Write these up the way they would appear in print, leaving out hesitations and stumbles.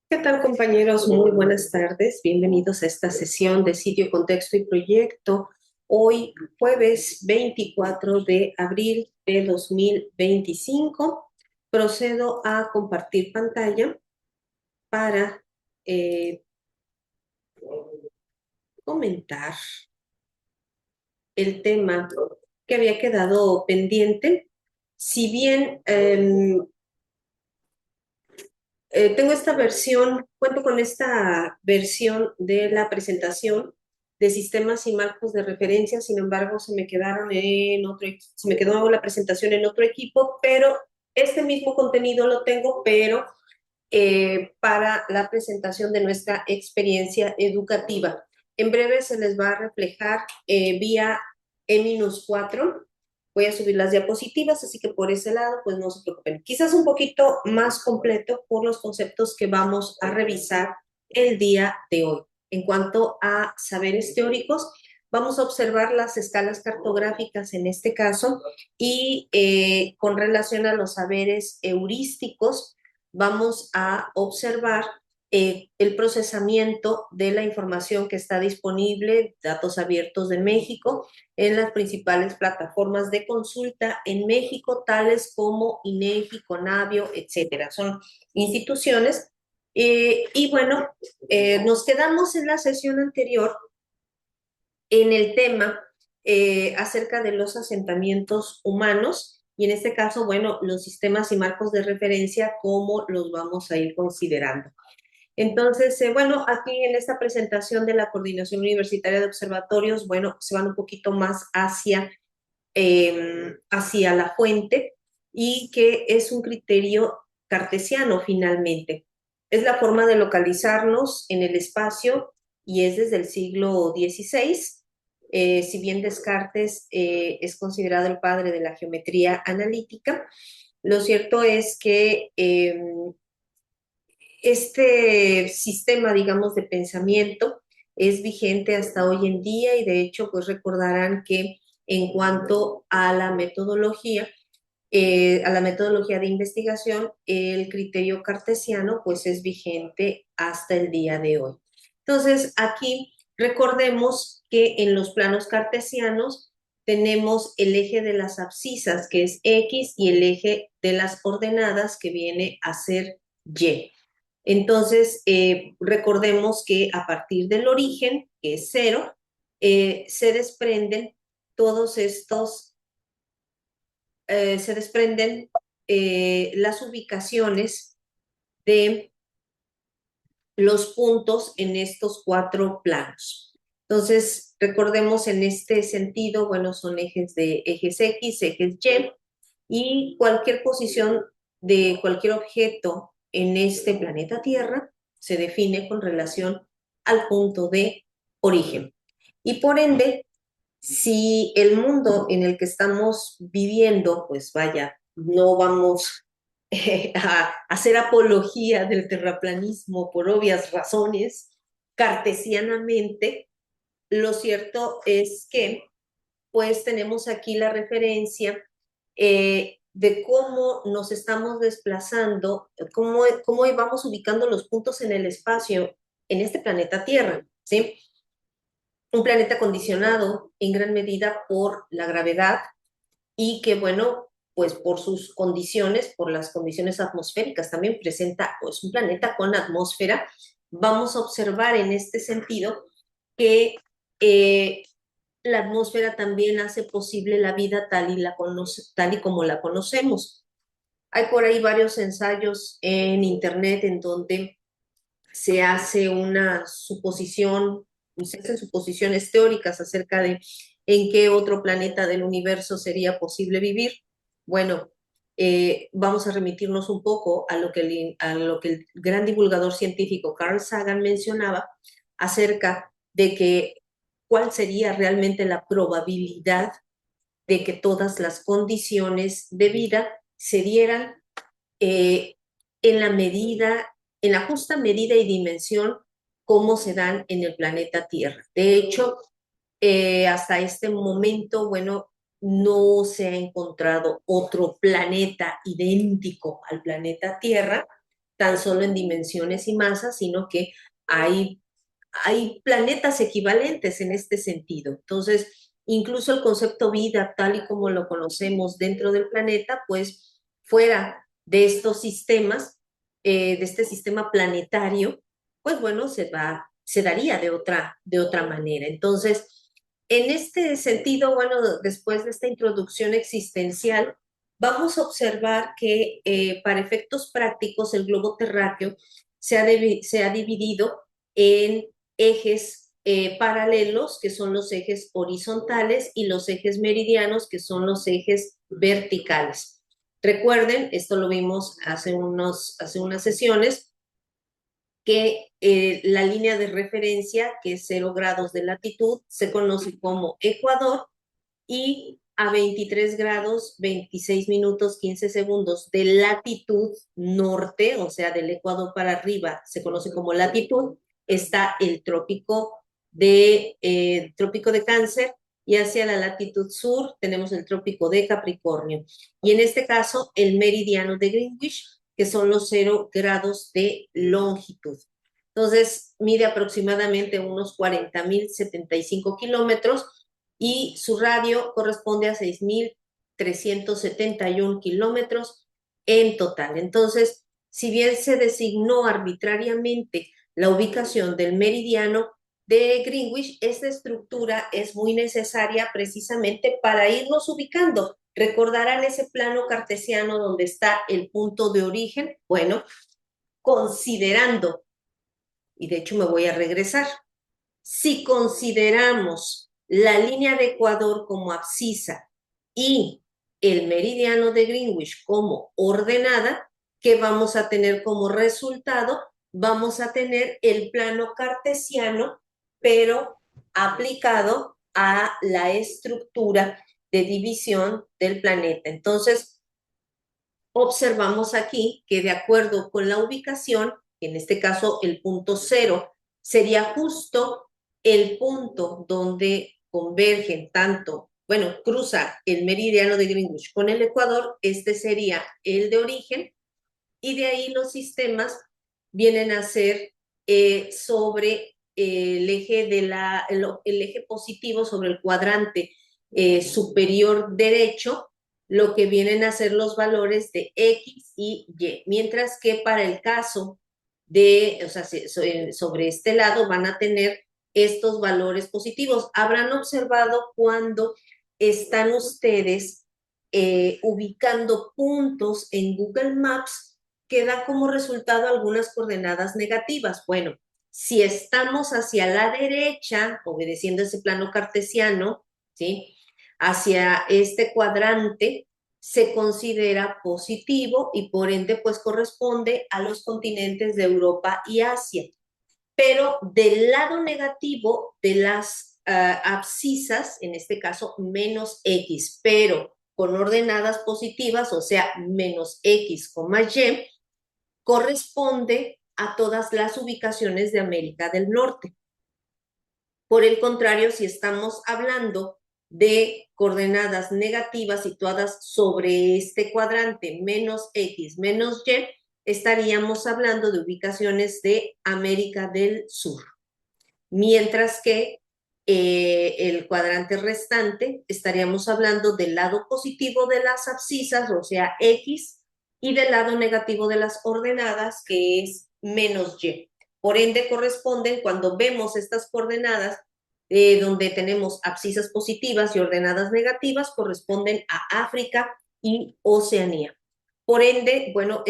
¿Qué tal, compañeros? Muy buenas tardes. Bienvenidos a esta sesión de sitio, contexto y proyecto. Hoy, jueves 24 de abril de 2025, procedo a compartir pantalla para eh, comentar el tema que había quedado pendiente. Si bien tengo esta versión, cuento con esta versión de la presentación de sistemas y marcos de referencia. Sin embargo, se me quedó la presentación en otro equipo, pero este mismo contenido lo tengo, pero para la presentación de nuestra experiencia educativa. En breve se les va a reflejar vía E-4. Voy a subir las diapositivas, así que por ese lado, pues no se preocupen. Quizás un poquito más completo por los conceptos que vamos a revisar el día de hoy. En cuanto a saberes teóricos, vamos a observar las escalas cartográficas en este caso y con relación a los saberes heurísticos, vamos a observar el procesamiento de la información que está disponible, datos abiertos de México, en las principales plataformas de consulta en México, tales como INEGI, Conavio, etcétera. Son instituciones. Y bueno, nos quedamos en la sesión anterior en el tema acerca de los asentamientos humanos y en este caso, bueno, los sistemas y marcos de referencia, cómo los vamos a ir considerando. Entonces, bueno, aquí en esta presentación de la Coordinación Universitaria de Observatorios, bueno, se van un poquito más hacia la fuente y que es un criterio cartesiano finalmente. Es la forma de localizarnos en el espacio y es desde el siglo XVI. Si bien Descartes es considerado el padre de la geometría analítica, lo cierto es que este sistema, digamos, de pensamiento es vigente hasta hoy en día y de hecho, pues recordarán que en cuanto a la metodología de investigación, el criterio cartesiano, pues es vigente hasta el día de hoy. Entonces, aquí recordemos que en los planos cartesianos tenemos el eje de las abscisas, que es X, y el eje de las ordenadas, que viene a ser Y. Entonces, recordemos que a partir del origen, que es cero, se desprenden todos estos, se desprenden las ubicaciones de los puntos en estos cuatro planos. Entonces, recordemos en este sentido, bueno, son ejes X, ejes Y, y cualquier posición de cualquier objeto en este planeta Tierra se define con relación al punto de origen. Y por ende, si el mundo en el que estamos viviendo, pues vaya, no vamos a hacer apología del terraplanismo por obvias razones, cartesianamente, lo cierto es que pues tenemos aquí la referencia de cómo nos estamos desplazando, cómo vamos ubicando los puntos en el espacio en este planeta Tierra, ¿sí? Un planeta condicionado en gran medida por la gravedad y que, bueno, pues por sus condiciones, por las condiciones atmosféricas, también presenta pues un planeta con atmósfera. Vamos a observar en este sentido que la atmósfera también hace posible la vida tal y como la conocemos. Hay por ahí varios ensayos en internet en donde se hace una suposición, se hacen suposiciones teóricas acerca de en qué otro planeta del universo sería posible vivir. Bueno, vamos a remitirnos un poco a lo que el gran divulgador científico Carl Sagan mencionaba acerca de que cuál sería realmente la probabilidad de que todas las condiciones de vida se dieran eh, en la medida, en la justa medida y dimensión como se dan en el planeta Tierra. De hecho, hasta este momento, bueno, no se ha encontrado otro planeta idéntico al planeta Tierra tan solo en dimensiones y masas, sino que hay, hay planetas equivalentes en este sentido. Entonces, incluso el concepto vida, tal y como lo conocemos dentro del planeta, pues fuera de estos sistemas, de este sistema planetario, pues bueno, se daría de otra manera. Entonces, en este sentido, bueno, después de esta introducción existencial, vamos a observar que para efectos prácticos el globo terráqueo se ha dividido en ejes paralelos, que son los ejes horizontales, y los ejes meridianos, que son los ejes verticales. Recuerden, esto lo vimos hace unas sesiones, que la línea de referencia, que es 0 grados de latitud, se conoce como ecuador, y a 23 grados, 26 minutos, 15 segundos de latitud norte, o sea, del Ecuador para arriba, se conoce como latitud, está el trópico de Cáncer, y hacia la latitud sur tenemos el trópico de Capricornio. Y en este caso, el meridiano de Greenwich, que son los 0 grados de longitud. Entonces, mide aproximadamente unos 40.075 kilómetros, y su radio corresponde a 6.371 kilómetros en total. Entonces, si bien se designó arbitrariamente la ubicación del meridiano de Greenwich, esta estructura es muy necesaria precisamente para irnos ubicando. ¿Recordarán ese plano cartesiano donde está el punto de origen? Bueno, considerando, y de hecho me voy a regresar, si consideramos la línea de Ecuador como abscisa y el meridiano de Greenwich como ordenada, ¿qué vamos a tener como resultado? Vamos a tener el plano cartesiano, pero aplicado a la estructura de división del planeta. Entonces, observamos aquí que de acuerdo con la ubicación, en este caso el punto cero, sería justo el punto donde convergen tanto, bueno, cruza el meridiano de Greenwich con el Ecuador, este sería el de origen, y de ahí los sistemas vienen a ser sobre el eje el eje positivo, sobre el cuadrante superior derecho, lo que vienen a ser los valores de X y Y, mientras que para el caso o sea, sobre este lado van a tener estos valores positivos. Habrán observado cuando están ustedes ubicando puntos en Google Maps que da como resultado algunas coordenadas negativas. Bueno, si estamos hacia la derecha, obedeciendo ese plano cartesiano, ¿sí? Hacia este cuadrante, se considera positivo y por ende pues corresponde a los continentes de Europa y Asia. Pero del lado negativo de las abscisas, en este caso menos X, pero con ordenadas positivas, o sea, menos X, Y, corresponde a todas las ubicaciones de América del Norte. Por el contrario, si estamos hablando de coordenadas negativas situadas sobre este cuadrante menos X, menos Y, estaríamos hablando de ubicaciones de América del Sur. Mientras que el cuadrante restante estaríamos hablando del lado positivo de las abscisas, o sea, X, y del lado negativo de las ordenadas, que es menos Y. Por ende, corresponden, cuando vemos estas coordenadas, donde tenemos abscisas positivas y ordenadas negativas, corresponden a África y Oceanía. Por ende, bueno,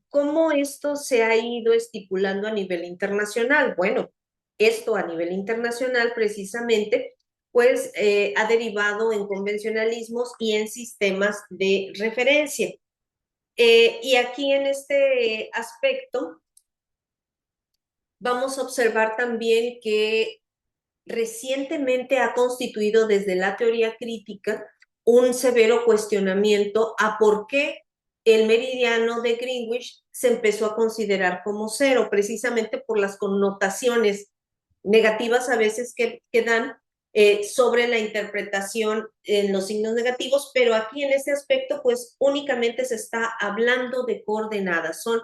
¿cómo esto se ha ido estipulando a nivel internacional? Bueno, esto a nivel internacional precisamente, pues ha derivado en convencionalismos y en sistemas de referencia. Y aquí en este aspecto vamos a observar también que recientemente ha constituido desde la teoría crítica un severo cuestionamiento a por qué el meridiano de Greenwich se empezó a considerar como cero, precisamente por las connotaciones negativas a veces que dan sobre la interpretación en los signos negativos, pero aquí en este aspecto pues únicamente se está hablando de coordenadas, son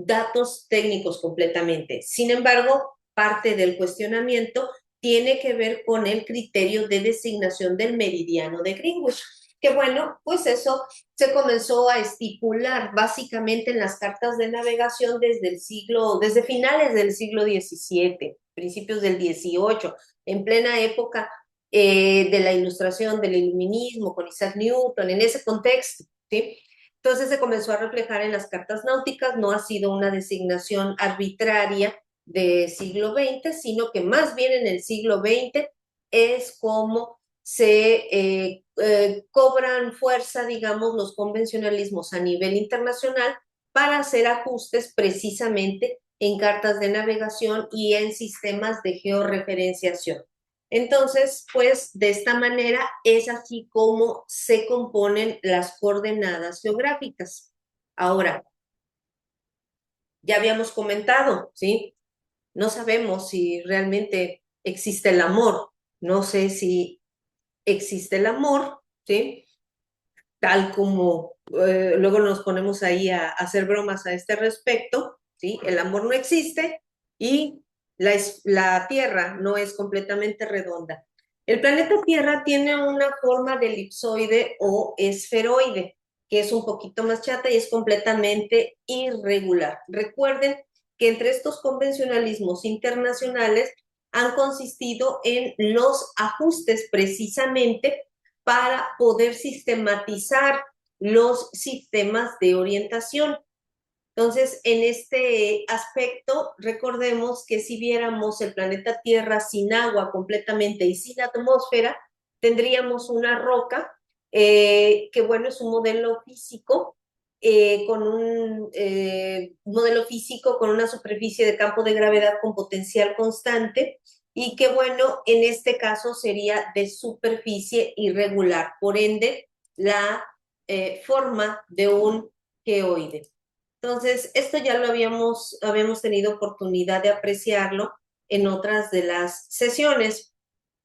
datos técnicos completamente. Sin embargo, parte del cuestionamiento tiene que ver con el criterio de designación del meridiano de Greenwich, que bueno, pues eso se comenzó a estipular básicamente en las cartas de navegación desde finales del siglo XVII, principios del XVIII, en plena época de la ilustración, del iluminismo, con Isaac Newton, en ese contexto, ¿sí? Entonces se comenzó a reflejar en las cartas náuticas, no ha sido una designación arbitraria de siglo XX, sino que más bien en el siglo XX es como se cobran fuerza, digamos, los convencionalismos a nivel internacional para hacer ajustes precisamente en cartas de navegación y en sistemas de georreferenciación. Entonces, pues de esta manera es así como se componen las coordenadas geográficas. Ahora, ya habíamos comentado, ¿sí? No sabemos si realmente existe el amor. No sé si existe el amor, ¿sí? Tal como luego nos ponemos ahí a hacer bromas a este respecto, ¿sí? El amor no existe y la Tierra no es completamente redonda. El planeta Tierra tiene una forma de elipsoide o esferoide, que es un poquito más chata y es completamente irregular. Recuerden que entre estos convencionalismos internacionales han consistido en los ajustes precisamente para poder sistematizar los sistemas de orientación. Entonces, en este aspecto, recordemos que si viéramos el planeta Tierra sin agua completamente y sin atmósfera, tendríamos una roca que, bueno, es un modelo físico, con un modelo físico con una superficie de campo de gravedad con potencial constante y que, bueno, en este caso sería de superficie irregular, por ende, la forma de un geoide. Entonces, esto ya lo habíamos tenido oportunidad de apreciarlo en otras de las sesiones.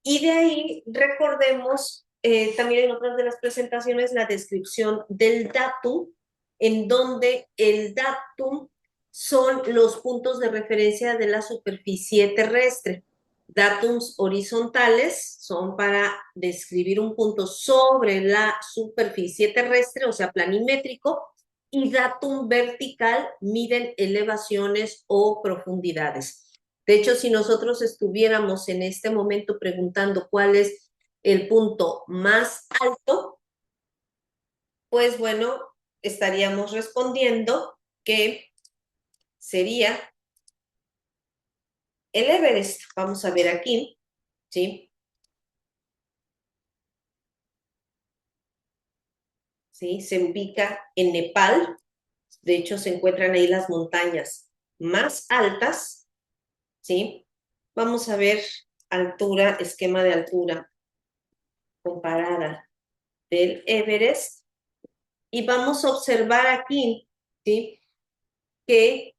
Y de ahí recordemos también en otras de las presentaciones la descripción del datum, en donde el datum son los puntos de referencia de la superficie terrestre. Datums horizontales son para describir un punto sobre la superficie terrestre, o sea, planimétrico, y datum vertical miden elevaciones o profundidades. De hecho, si nosotros estuviéramos en este momento preguntando cuál es el punto más alto, pues bueno, estaríamos respondiendo que sería el Everest. Vamos a ver aquí, ¿sí? ¿Sí? Se ubica en Nepal. De hecho, se encuentran ahí las montañas más altas, ¿sí? Vamos a ver altura, esquema de altura comparada del Everest y vamos a observar aquí, ¿sí? Que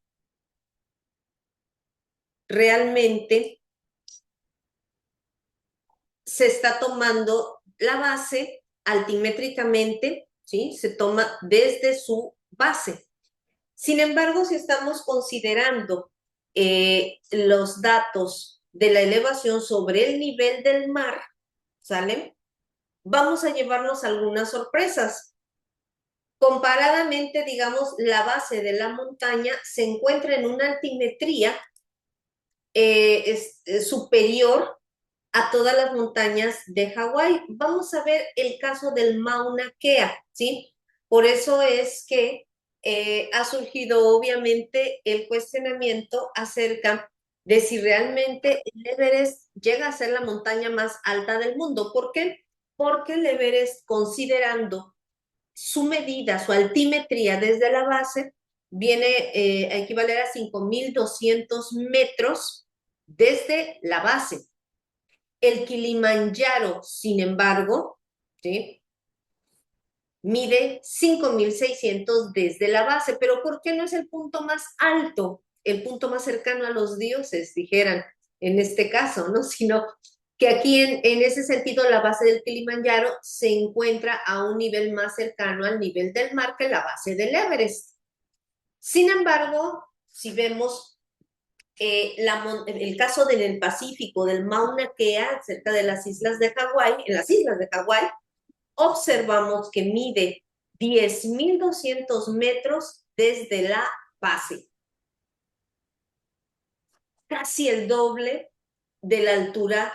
realmente se está tomando la base altimétricamente, ¿sí? Se toma desde su base. Sin embargo, si estamos considerando los datos de la elevación sobre el nivel del mar, ¿sale? Vamos a llevarnos algunas sorpresas. Comparadamente, digamos, la base de la montaña se encuentra en una altimetría superior a todas las montañas de Hawái. Vamos a ver el caso del Mauna Kea, ¿sí? Por eso es que ha surgido obviamente el cuestionamiento acerca de si realmente el Everest llega a ser la montaña más alta del mundo. ¿Por qué? Porque el Everest, considerando su medida, su altimetría desde la base, viene a equivaler a 5.200 metros desde la base. El Kilimanjaro, sin embargo, ¿sí? Mide 5.600 desde la base, pero ¿por qué no es el punto más alto, el punto más cercano a los dioses, dijeran en este caso, ¿no? Sino que aquí en ese sentido la base del Kilimanjaro se encuentra a un nivel más cercano al nivel del mar que la base del Everest. Sin embargo, si vemos el caso del Pacífico, del Mauna Kea, cerca de las islas de Hawái, en las islas de Hawái, observamos que mide 10.200 metros desde la base, casi el doble de la altura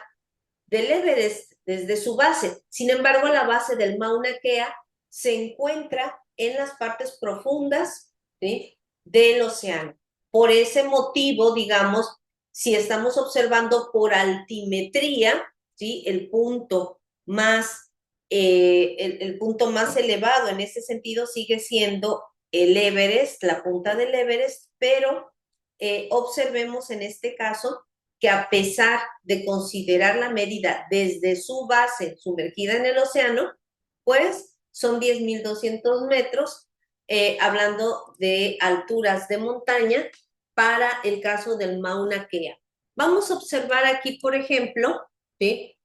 del Everest desde su base. Sin embargo, la base del Mauna Kea se encuentra en las partes profundas, ¿sí?, del océano. Por ese motivo, digamos, si estamos observando por altimetría, ¿sí?, el punto más elevado en ese sentido sigue siendo el Everest, la punta del Everest, pero observemos en este caso que a pesar de considerar la medida desde su base sumergida en el océano, pues son 10.200 metros, hablando de alturas de montaña para el caso del Mauna Kea. Vamos a observar aquí, por ejemplo, ¿sí?,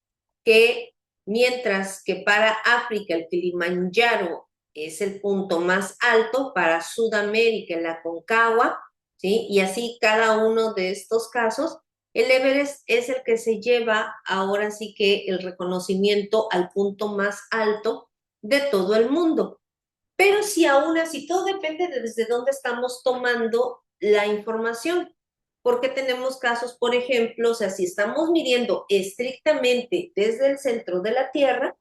que mientras que para África el Kilimanjaro es el punto más alto, para Sudamérica el Aconcagua, ¿sí?, y así cada uno de estos casos, el Everest es el que se lleva ahora sí que el reconocimiento al punto más alto de todo el mundo. Pero si aún así, todo depende de desde dónde estamos tomando la información, porque tenemos casos, por ejemplo, o sea, si estamos midiendo estrictamente desde el centro de la Tierra,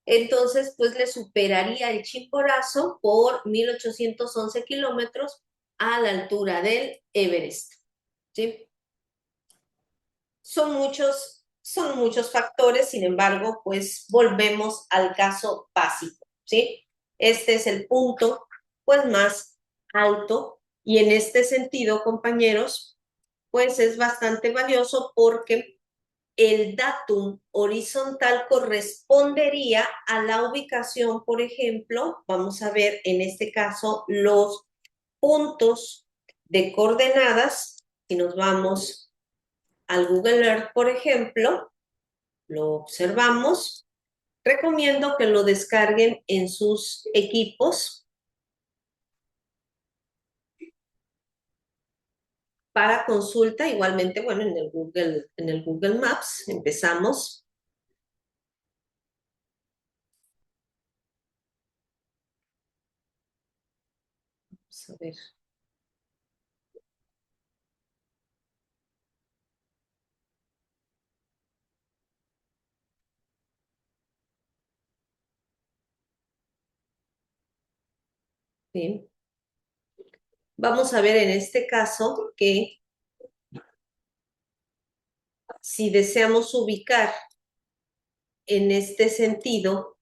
entonces pues le superaría el Chimborazo por 1.811 kilómetros a la altura del Everest, ¿sí? Son muchos factores, sin embargo, pues volvemos al caso básico, ¿sí? Este es el punto, pues, más alto y en este sentido, compañeros, pues es bastante valioso porque el datum horizontal correspondería a la ubicación, por ejemplo, vamos a ver en este caso los puntos de coordenadas, si nos vamos al Google Earth, por ejemplo, lo observamos. Recomiendo que lo descarguen en sus equipos para consulta. Igualmente, bueno, en el Google Maps empezamos. Vamos a ver. Bien. Vamos a ver en este caso que si deseamos ubicar en este sentido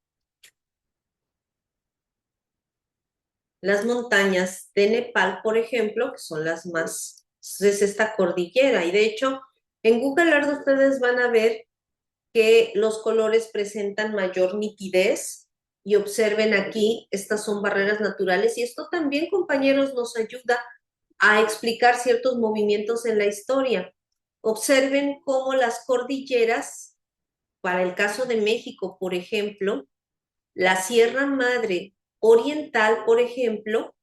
las montañas de Nepal, por ejemplo, que son las más, es esta cordillera. Y de hecho, en Google Earth ustedes van a ver que los colores presentan mayor nitidez y observen aquí, estas son barreras naturales y esto también, compañeros, nos ayuda a explicar ciertos movimientos en la historia. Observen cómo las cordilleras, para el caso de México, por ejemplo, la Sierra Madre Oriental, por ejemplo,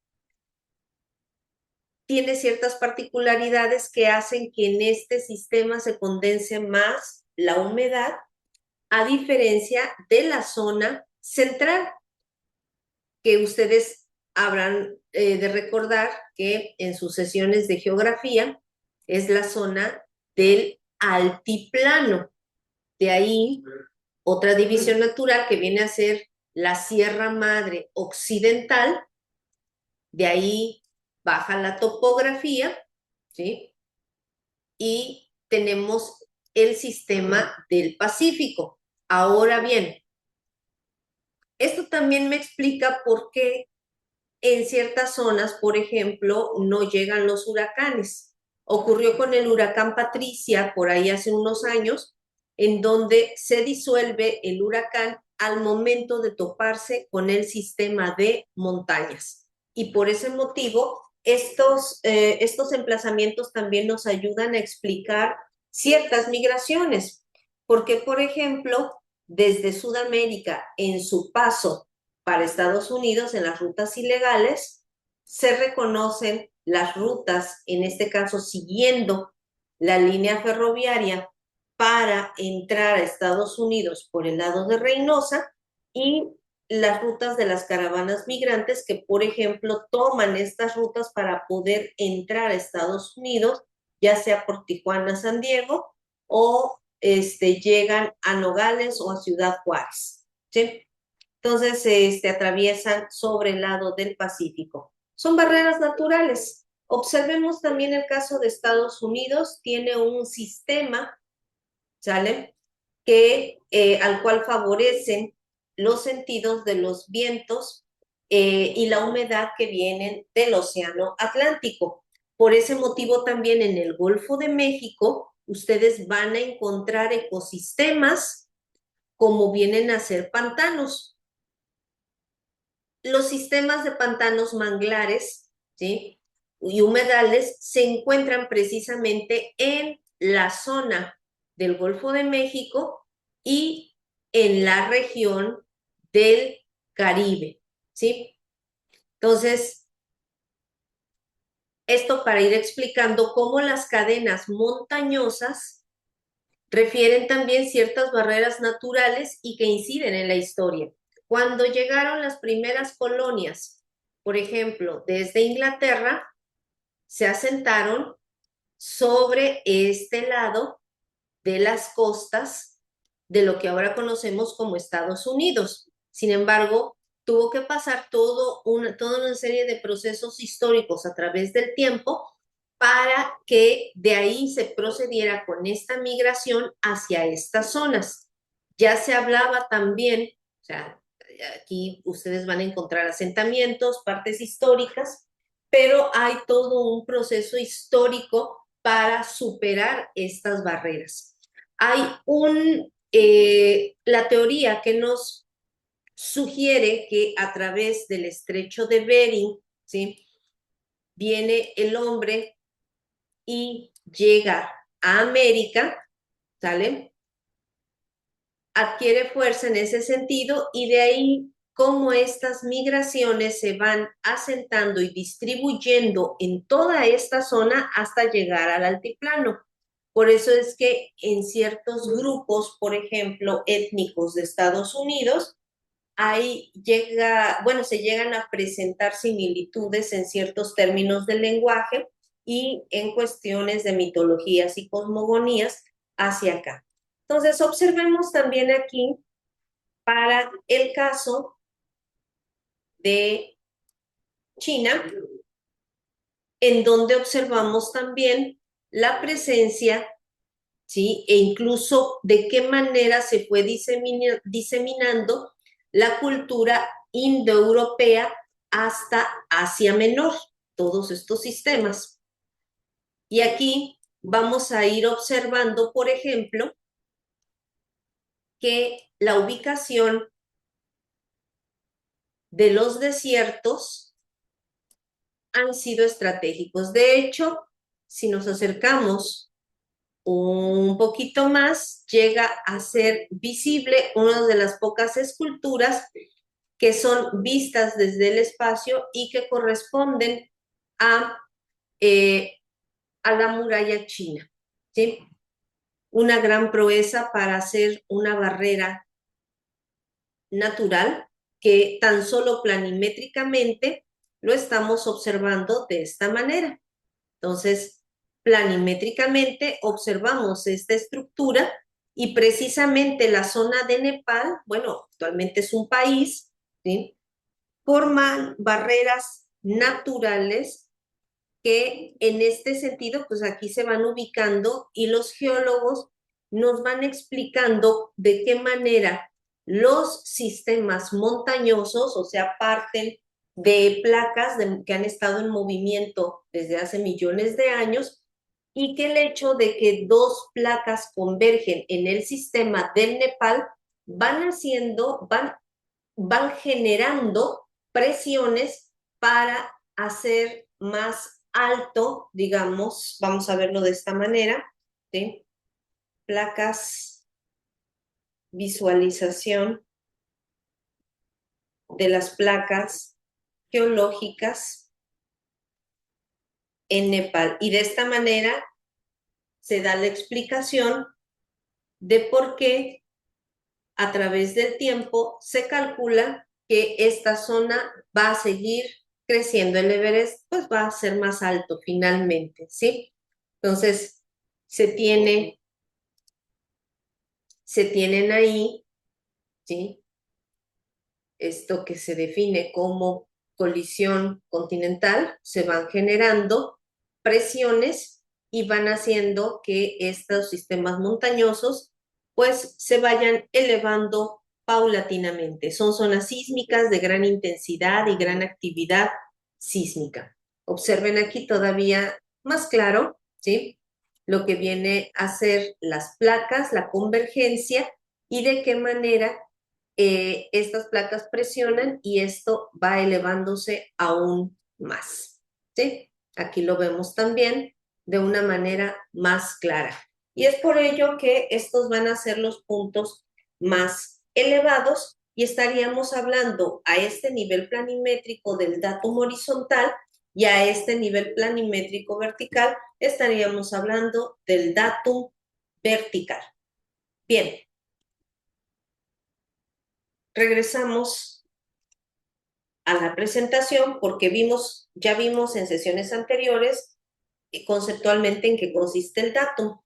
tiene ciertas particularidades que hacen que en este sistema se condense más la humedad, a diferencia de la zona central, que ustedes habrán de recordar que en sus sesiones de geografía es la zona del altiplano. De ahí otra división natural que viene a ser la Sierra Madre Occidental, de ahí baja la topografía, ¿sí? Y tenemos el sistema del Pacífico. Ahora bien, esto también me explica por qué en ciertas zonas, por ejemplo, no llegan los huracanes. Ocurrió con el huracán Patricia por ahí hace unos años, en donde se disuelve el huracán al momento de toparse con el sistema de montañas. Y por ese motivo, estos emplazamientos también nos ayudan a explicar ciertas migraciones, porque, por ejemplo, desde Sudamérica, en su paso para Estados Unidos en las rutas ilegales, se reconocen las rutas, en este caso siguiendo la línea ferroviaria para entrar a Estados Unidos por el lado de Reynosa y las rutas de las caravanas migrantes que, por ejemplo, toman estas rutas para poder entrar a Estados Unidos, ya sea por Tijuana, San Diego, o llegan a Nogales o a Ciudad Juárez, ¿sí? Entonces, atraviesan sobre el lado del Pacífico. Son barreras naturales. Observemos también el caso de Estados Unidos, tiene un sistema, ¿sale? Al cual favorecen los sentidos de los vientos y la humedad que vienen del Océano Atlántico. Por ese motivo también en el Golfo de México ustedes van a encontrar ecosistemas como vienen a ser pantanos. Los sistemas de pantanos, manglares, ¿sí? Y humedales se encuentran precisamente en la zona del Golfo de México y en la región del Caribe, ¿sí? Entonces, esto para ir explicando cómo las cadenas montañosas refieren también ciertas barreras naturales y que inciden en la historia. Cuando llegaron las primeras colonias, por ejemplo, desde Inglaterra, se asentaron sobre este lado de las costas de lo que ahora conocemos como Estados Unidos. Sin embargo, tuvo que pasar toda una serie de procesos históricos a través del tiempo para que de ahí se procediera con esta migración hacia estas zonas. Ya se hablaba también, o sea, aquí ustedes van a encontrar asentamientos, partes históricas, pero hay todo un proceso histórico para superar estas barreras. Hay la teoría que nos sugiere que a través del estrecho de Bering, ¿sí? Viene el hombre y llega a América, ¿sale? Adquiere fuerza en ese sentido y de ahí cómo estas migraciones se van asentando y distribuyendo en toda esta zona hasta llegar al altiplano. Por eso es que en ciertos grupos, por ejemplo, étnicos de Estados Unidos, se llegan a presentar similitudes en ciertos términos del lenguaje y en cuestiones de mitologías y cosmogonías hacia acá. Entonces, observemos también aquí para el caso de China, en donde observamos también la presencia, ¿sí? E incluso de qué manera se fue diseminando la cultura indoeuropea hasta Asia Menor, todos estos sistemas. Y aquí vamos a ir observando, por ejemplo, que la ubicación de los desiertos han sido estratégicos. De hecho, si nos acercamos un poquito más, llega a ser visible una de las pocas esculturas que son vistas desde el espacio y que corresponden a, eh, a la muralla china, ¿sí? Una gran proeza para hacer una barrera natural que tan solo planimétricamente lo estamos observando de esta manera. Entonces, planimétricamente observamos esta estructura y precisamente la zona de Nepal, bueno, actualmente es un país, ¿sí? Forman barreras naturales que en este sentido, pues aquí se van ubicando y los geólogos nos van explicando de qué manera los sistemas montañosos, o sea, parten de placas que han estado en movimiento desde hace millones de años y que el hecho de que dos placas convergen en el sistema del Nepal van generando presiones para hacer más alto, digamos, vamos a verlo de esta manera, ¿sí? Placas, visualización de las placas geológicas en Nepal. Y de esta manera se da la explicación de por qué a través del tiempo se calcula que esta zona va a seguir creciendo. El Everest pues va a ser más alto finalmente, ¿sí? Entonces, se tienen ahí, ¿sí? Esto que se define como colisión continental, se van generando presiones y van haciendo que estos sistemas montañosos pues se vayan elevando paulatinamente. Son zonas sísmicas de gran intensidad y gran actividad sísmica. Observen aquí todavía más claro, ¿sí? Lo que viene a ser las placas, la convergencia y de qué manera estas placas presionan y esto va elevándose aún más, ¿sí? Aquí lo vemos también de una manera más clara. Y es por ello que estos van a ser los puntos más elevados y estaríamos hablando a este nivel planimétrico del datum horizontal y a este nivel planimétrico vertical estaríamos hablando del datum vertical. Bien, regresamos a la presentación porque ya vimos en sesiones anteriores conceptualmente en qué consiste el datum.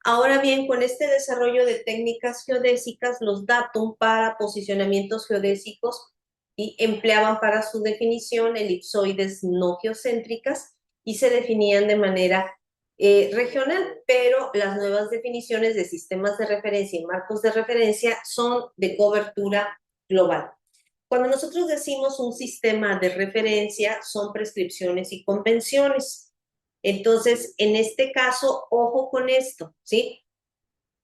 Ahora bien, con este desarrollo de técnicas geodésicas, los datum para posicionamientos geodésicos y empleaban para su definición elipsoides no geocéntricas y se definían de manera regional, pero las nuevas definiciones de sistemas de referencia y marcos de referencia son de cobertura global. Cuando nosotros decimos un sistema de referencia, son prescripciones y convenciones. Entonces, en este caso, ojo con esto, ¿sí?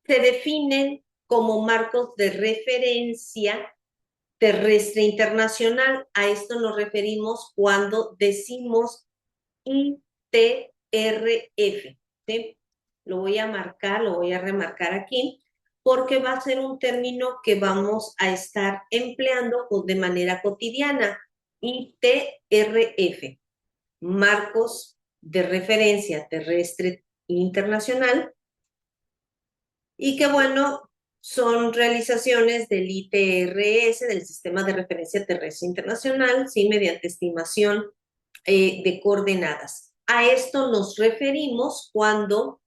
Se definen como marcos de referencia terrestre internacional. A esto nos referimos cuando decimos ITRF, ¿sí? Lo voy a marcar, lo voy a remarcar aquí, porque va a ser un término que vamos a estar empleando de manera cotidiana. ITRF, marcos de referencia terrestre internacional, y que bueno, son realizaciones del ITRS, del Sistema de Referencia Terrestre Internacional, ¿sí? Mediante estimación de coordenadas. A esto nos referimos cuando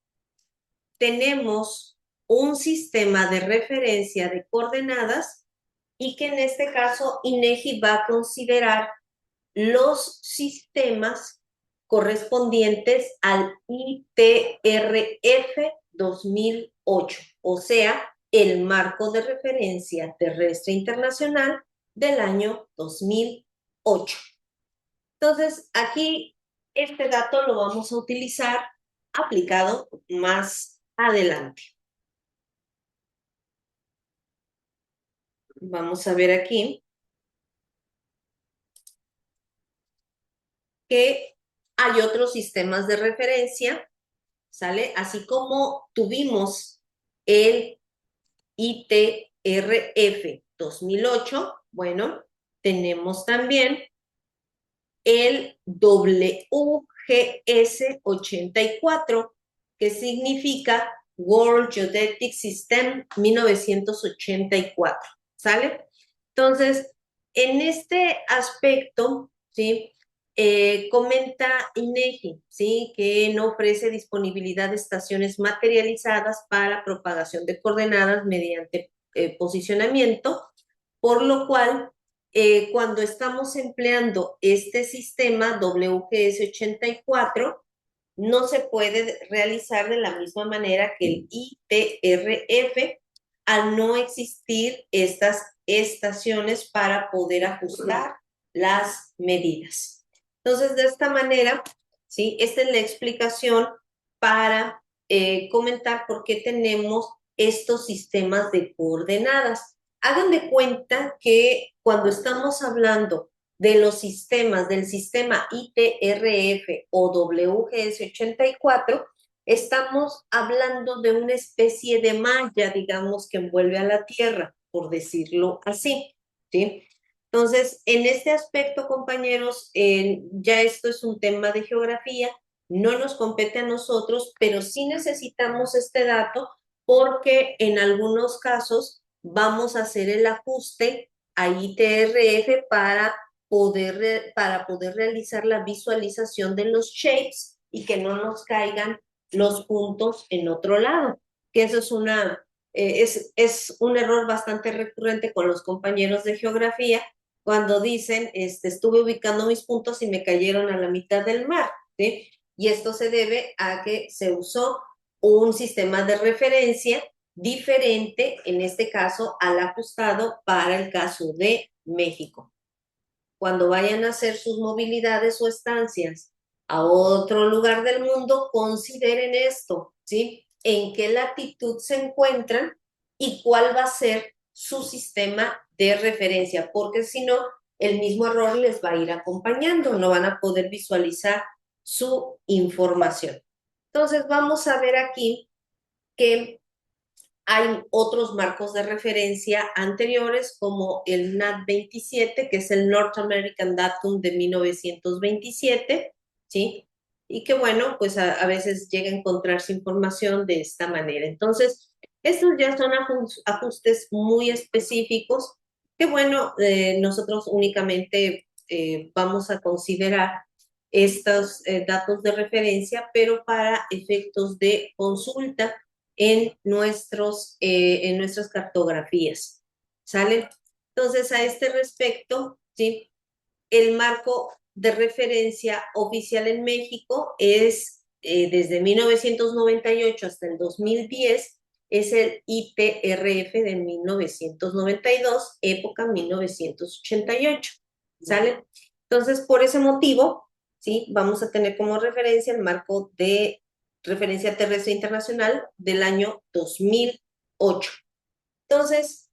tenemos un sistema de referencia de coordenadas y que en este caso INEGI va a considerar los sistemas correspondientes al ITRF 2008, o sea, el marco de referencia terrestre internacional del año 2008. Entonces, aquí este dato lo vamos a utilizar aplicado más adelante. Vamos a ver aquí que hay otros sistemas de referencia, ¿sale? Así como tuvimos el ITRF 2008, bueno, tenemos también el WGS 84, que significa World Geodetic System 1984, ¿sale? Entonces, en este aspecto, ¿sí? Comenta INEGI, ¿sí? Que no ofrece disponibilidad de estaciones materializadas para propagación de coordenadas mediante posicionamiento, por lo cual cuando estamos empleando este sistema WGS 84, no se puede realizar de la misma manera que el ITRF al no existir estas estaciones para poder ajustar las medidas. Entonces, de esta manera, ¿sí? Esta es la explicación para comentar por qué tenemos estos sistemas de coordenadas. Hagan de cuenta que cuando estamos hablando de los sistemas, del sistema ITRF o WGS 84, estamos hablando de una especie de malla, digamos, que envuelve a la Tierra, por decirlo así, ¿sí? Entonces, en este aspecto, compañeros, ya esto es un tema de geografía, no nos compete a nosotros, pero sí necesitamos este dato porque en algunos casos vamos a hacer el ajuste a ITRF para poder realizar la visualización de los shapes y que no nos caigan los puntos en otro lado, que eso es un error bastante recurrente con los compañeros de geografía cuando dicen, estuve ubicando mis puntos y me cayeron a la mitad del mar, ¿sí? Y esto se debe a que se usó un sistema de referencia diferente, en este caso, al ajustado para el caso de México. Cuando vayan a hacer sus movilidades o estancias a otro lugar del mundo, consideren esto, ¿sí? En qué latitud se encuentran y cuál va a ser su sistema de referencia, porque si no, el mismo error les va a ir acompañando, no van a poder visualizar su información. Entonces, vamos a ver aquí que hay otros marcos de referencia anteriores como el NAT 27, que es el North American Datum de 1927, ¿sí? Y que bueno, pues a veces llega a encontrarse información de esta manera. Entonces, estos ya son ajustes muy específicos que bueno, nosotros únicamente vamos a considerar estos datos de referencia, pero para efectos de consulta en nuestras cartografías. ¿Sale? Entonces, a este respecto, ¿sí? El marco de referencia oficial en México es desde 1998 hasta el 2010, es el ITRF de 1992, época 1988. ¿Sale? Entonces, por ese motivo, ¿sí? Vamos a tener como referencia el marco de referencia terrestre internacional del año 2008. Entonces,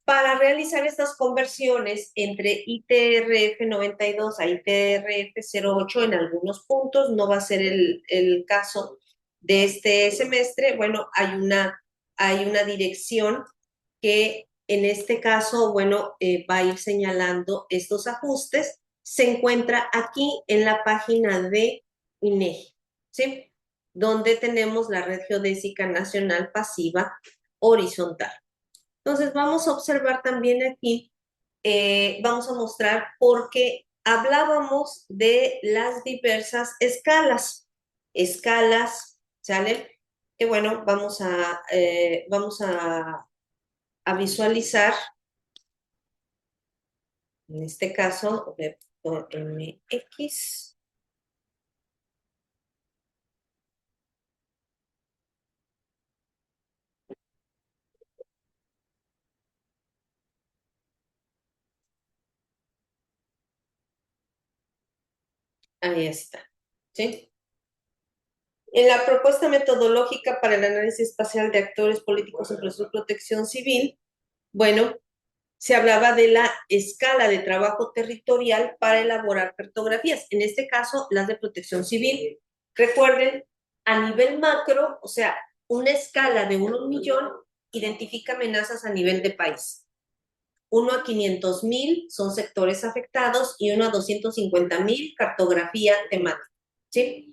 para realizar estas conversiones entre ITRF 92 a ITRF 08 en algunos puntos, no va a ser el caso de este semestre, bueno, hay una dirección que en este caso, bueno, va a ir señalando estos ajustes. Se encuentra aquí en la página de INEGI, ¿sí? Donde tenemos la red geodésica nacional pasiva horizontal. Entonces, vamos a observar también aquí, vamos a mostrar por qué hablábamos de las diversas escalas, ¿sale? Que bueno, vamos a visualizar, en este caso, MX. Ahí está, ¿sí? En la propuesta metodológica para el análisis espacial de actores políticos en proceso de protección civil, bueno, se hablaba de la escala de trabajo territorial para elaborar cartografías, en este caso las de protección civil. Recuerden, a nivel macro, o sea, una escala de 1 a 1.000.000 identifica amenazas a nivel de país. 1 a 500.000 son sectores afectados y 1 a 250.000 cartografía temática, ¿sí?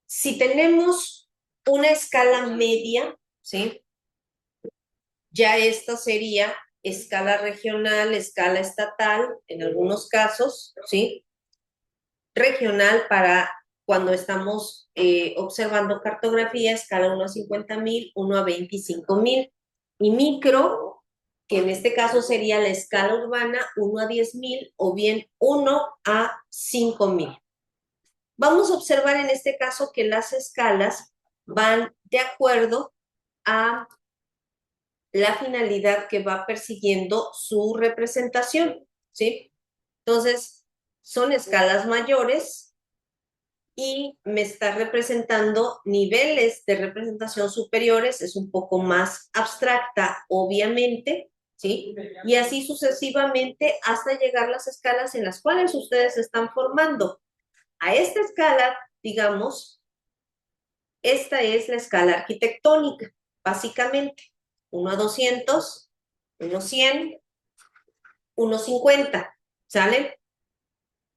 Si tenemos una escala media, ¿sí? Ya esta sería escala regional, escala estatal, en algunos casos, ¿sí? Regional para cuando estamos observando cartografía, escala 1 a 50.000, 1 a 25.000. Y micro, que en este caso sería la escala urbana, 1 a 10.000 o bien 1 a 5.000. Vamos a observar en este caso que las escalas van de acuerdo a la finalidad que va persiguiendo su representación, ¿sí? Entonces, son escalas mayores y me está representando niveles de representación superiores, es un poco más abstracta, obviamente, ¿sí? Y así sucesivamente hasta llegar a las escalas en las cuales ustedes están formando. A esta escala, digamos, esta es la escala arquitectónica, básicamente. 1 a 200, 1 a 100, 1 a 50, ¿sale?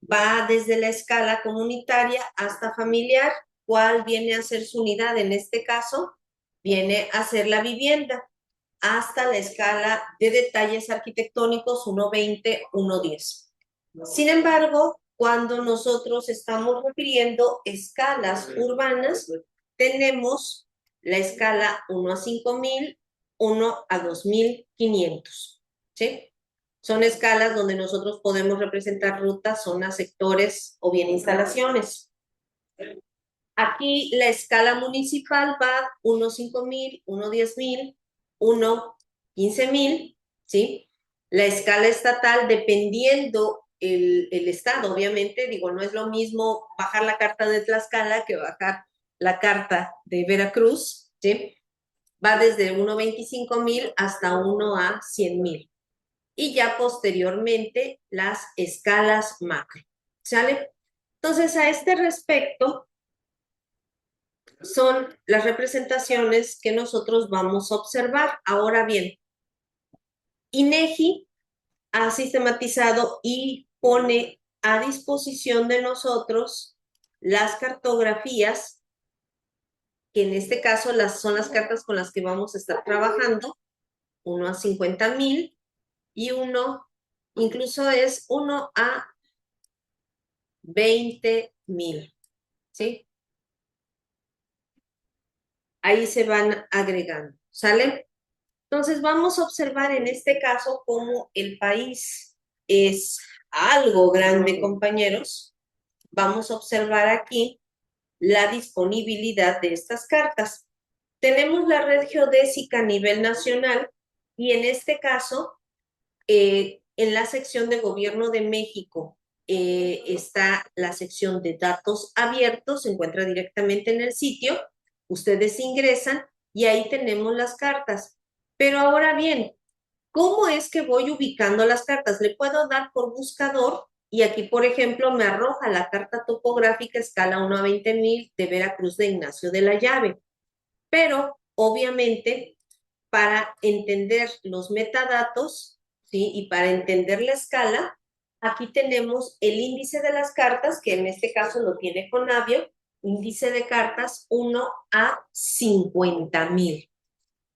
va desde la escala comunitaria hasta familiar. ¿Cuál viene a ser su unidad? En este caso, viene a ser la vivienda, hasta la escala de detalles arquitectónicos 1.20, 1.10. Sin embargo, cuando nosotros estamos refiriendo escalas urbanas, tenemos la escala 1 a 5.000, 1 a 2.500, ¿sí? Son escalas donde nosotros podemos representar rutas, zonas, sectores o bien instalaciones. Aquí la escala municipal va 1 a 5.000, 1 a 10.000, 1 a 15.000, ¿sí? La escala estatal, dependiendo el estado, obviamente, digo, no es lo mismo bajar la carta de Tlaxcala que bajar la carta de Veracruz, ¿sí? Va desde 1 a 25.000 hasta 1 a 100.000. Y ya posteriormente las escalas macro, ¿sale? Entonces, a este respecto, son las representaciones que nosotros vamos a observar. Ahora bien, INEGI ha sistematizado y pone a disposición de nosotros las cartografías, que en este caso son las cartas con las que vamos a estar trabajando, 1 a 50.000 y uno, incluso es 1 a 20.000, ¿sí? Ahí se van agregando, ¿sale? Entonces vamos a observar en este caso cómo el país es algo grande, compañeros. Vamos a observar aquí la disponibilidad de estas cartas. Tenemos la red geodésica a nivel nacional y en este caso, en la sección de Gobierno de México, está la sección de datos abiertos, se encuentra directamente en el sitio. Ustedes ingresan y ahí tenemos las cartas. Pero ahora bien, ¿cómo es que voy ubicando las cartas? Le puedo dar por buscador y aquí, por ejemplo, me arroja la carta topográfica escala 1 a 20.000 de Veracruz de Ignacio de la Llave. Pero, obviamente, para entender los metadatos, ¿sí? Y para entender la escala, aquí tenemos el índice de las cartas, que en este caso lo tiene Conavio, índice de cartas 1 a 50.000.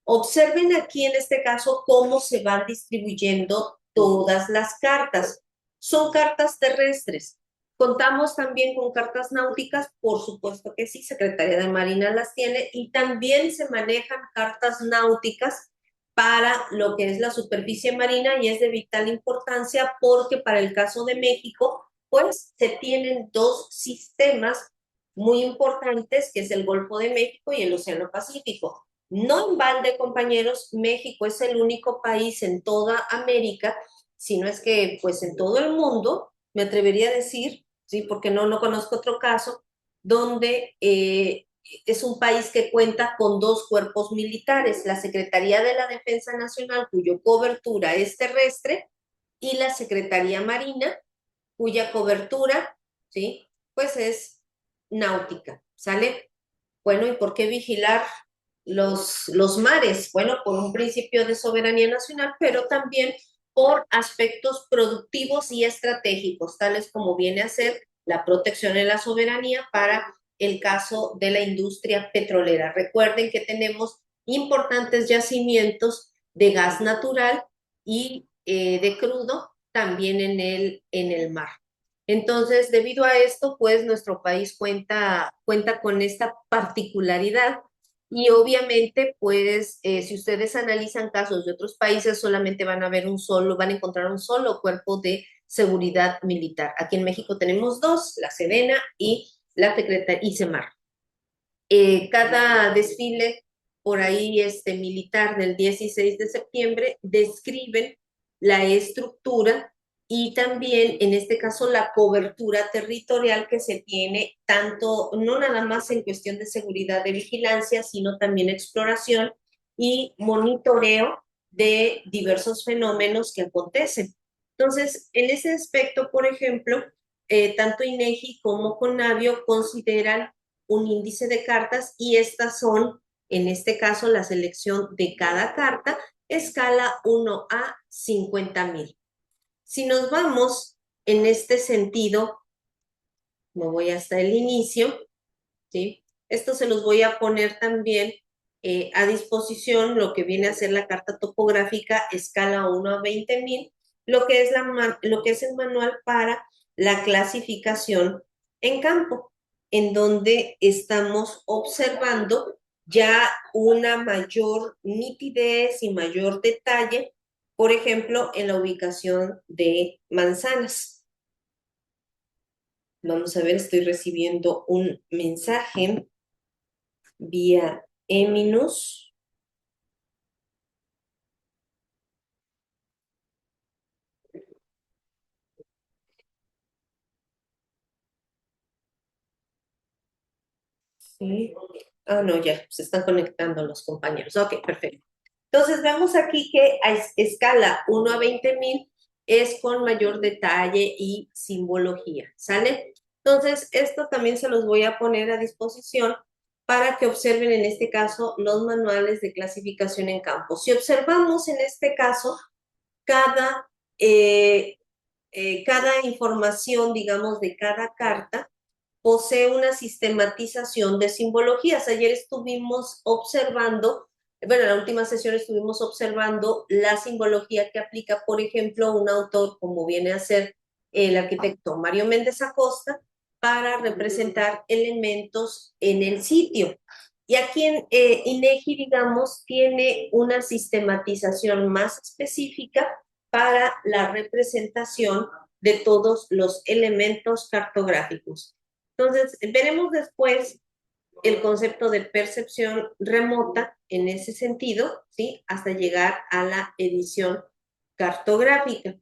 Observen aquí en este caso cómo se van distribuyendo todas las cartas. Son cartas terrestres. Contamos también con cartas náuticas, por supuesto que sí, Secretaría de Marina las tiene y también se manejan cartas náuticas para lo que es la superficie marina y es de vital importancia porque para el caso de México, pues se tienen dos sistemas muy importantes, que es el Golfo de México y el Océano Pacífico. No en balde, compañeros, México es el único país en toda América, si no es que pues en todo el mundo, me atrevería a decir, sí, porque no conozco otro caso, donde es un país que cuenta con dos cuerpos militares, la Secretaría de la Defensa Nacional, cuyo cobertura es terrestre, y la Secretaría Marina, cuya cobertura, ¿sí? Pues es náutica, ¿sale? Bueno, ¿y por qué vigilar los mares? Bueno, por un principio de soberanía nacional, pero también por aspectos productivos y estratégicos, tales como viene a ser la protección de la soberanía para el caso de la industria petrolera. Recuerden que tenemos importantes yacimientos de gas natural y de crudo también en el mar. Entonces, debido a esto, pues nuestro país cuenta con esta particularidad y obviamente, pues si ustedes analizan casos de otros países, solamente van a ver van a encontrar un solo cuerpo de seguridad militar. Aquí en México tenemos dos, la Sedena y la Secretaría y Semar. Cada desfile por ahí militar del 16 de septiembre describen la estructura y también, en este caso, la cobertura territorial que se tiene, tanto, no nada más en cuestión de seguridad de vigilancia, sino también exploración y monitoreo de diversos fenómenos que acontecen. Entonces, en ese aspecto, por ejemplo, tanto INEGI como Conavio consideran un índice de cartas y estas son, en este caso, la selección de cada carta, escala 1 a 50.000. Si nos vamos En este sentido, me voy hasta el inicio, ¿sí? Esto se los voy a poner también a disposición, lo que viene a ser la carta topográfica escala 1 a 20,000, lo que es, lo que es el manual para la clasificación en campo, en donde estamos observando ya una mayor nitidez y mayor detalle, por ejemplo, en la ubicación de manzanas. Vamos a ver, estoy recibiendo un mensaje vía Eminus. Sí. Ah, no, ya, se están conectando los compañeros. Ok, perfecto. Entonces, vemos aquí que a escala 1 a 20,000 es con mayor detalle y simbología, ¿sale? Entonces, esto también se los voy a poner a disposición para que observen en este caso los manuales de clasificación en campo. Si observamos en este caso, cada, eh, cada información, digamos, de cada carta posee una sistematización de simbologías. Ayer estuvimos observando, bueno, en la última sesión estuvimos observando la simbología que aplica, por ejemplo, un autor como viene a ser el arquitecto Mario Méndez Acosta para representar elementos en el sitio. Y aquí en INEGI, digamos, tiene una sistematización más específica para la representación de todos los elementos cartográficos. Entonces, veremos después el concepto de percepción remota en ese sentido, ¿sí? Hasta llegar a la edición cartográfica.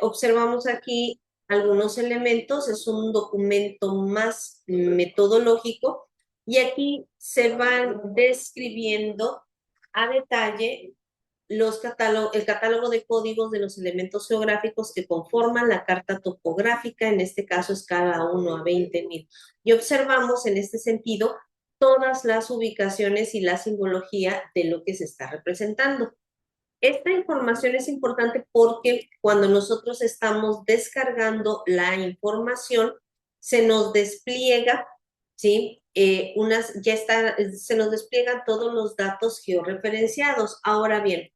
Observamos aquí algunos elementos, es un documento más metodológico y aquí se van describiendo a detalle el catálogo de códigos de los elementos geográficos que conforman la carta topográfica, en este caso escala 1 a 20,000. Y observamos en este sentido todas las ubicaciones y la simbología de lo que se está representando. Esta información es importante porque cuando nosotros estamos descargando la información, se nos despliega, ¿sí? Se nos despliegan todos los datos georreferenciados. Ahora bien,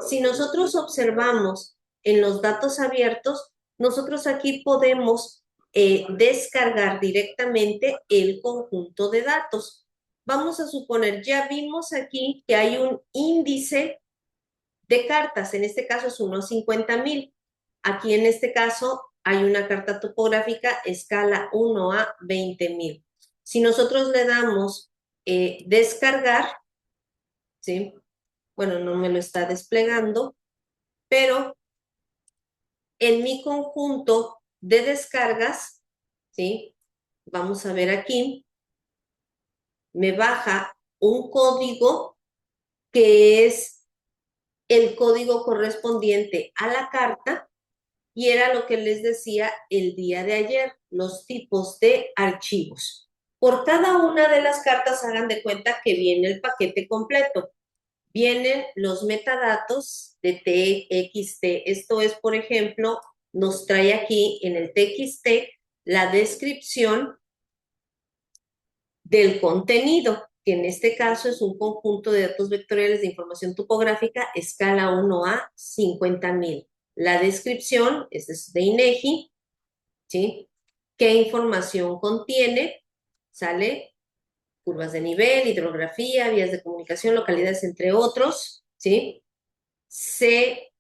si nosotros observamos en los datos abiertos, nosotros aquí podemos descargar directamente el conjunto de datos. Vamos a suponer, ya vimos aquí que hay un índice de cartas, en este caso es 1 a 50,000. Aquí en este caso hay una carta topográfica escala 1 a 20,000. Si nosotros le damos descargar, ¿sí? Bueno, no me lo está desplegando, pero en mi conjunto de descargas, ¿sí? Vamos a ver aquí, me baja un código que es el código correspondiente a la carta y era lo que les decía el día de ayer, los tipos de archivos. Por cada una de las cartas hagan de cuenta que viene el paquete completo. Vienen los metadatos de TXT. Esto es, por ejemplo, nos trae aquí en el TXT la descripción del contenido, que en este caso es un conjunto de datos vectoriales de información topográfica escala 1 a 50,000. La descripción es de INEGI, ¿sí? ¿Qué información contiene? ¿Sale? Curvas de nivel, hidrografía, vías de comunicación, localidades, entre otros, ¿sí? Se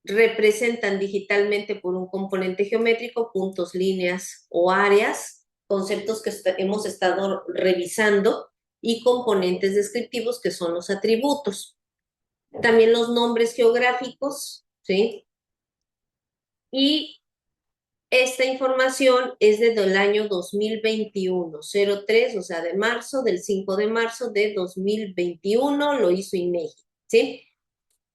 representan digitalmente por un componente geométrico, puntos, líneas o áreas, conceptos que hemos estado revisando, y componentes descriptivos que son los atributos. También los nombres geográficos, ¿sí? Y esta información es desde el año 2021, 03, o sea, de marzo, del 5 de marzo de 2021, lo hizo INEGI, ¿sí?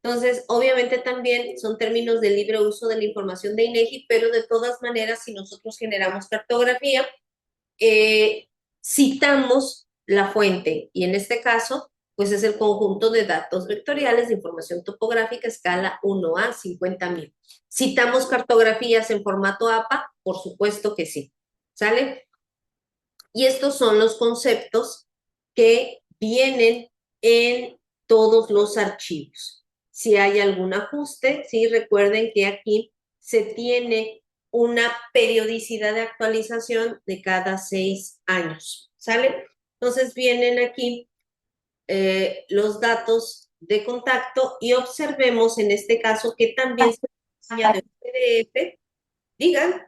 Entonces, obviamente también son términos de libre uso de la información de INEGI, pero de todas maneras, si nosotros generamos cartografía, citamos la fuente y en este caso, pues es el conjunto de datos vectoriales de información topográfica escala 1A 50.000. ¿Citamos cartografías en formato APA? Por supuesto que sí. ¿Sale? Y estos son los conceptos que vienen en todos los archivos. Si hay algún ajuste, sí, recuerden que aquí se tiene una periodicidad de actualización de cada 6 años, ¿sale? Entonces vienen aquí los datos de contacto y observemos en este caso que también se añade un PDF. Digan,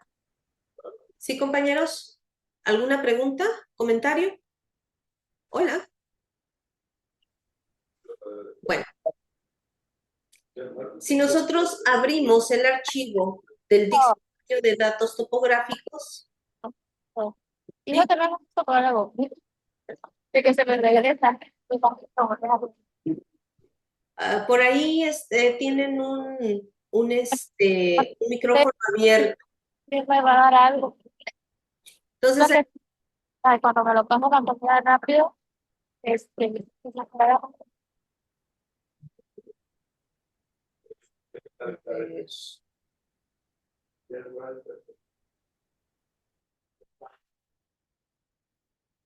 ¿sí, compañeros? ¿Alguna pregunta? ¿Comentario? Hola. Bueno, si nosotros abrimos el archivo del diccionario de datos topográficos, Iba a tener un psicólogo de que se me regresa. por ahí tienen un micrófono abierto. Me va a dar algo. Entonces, Entonces, ay, cuando me lo pongo cuando sea rápido, este, pues,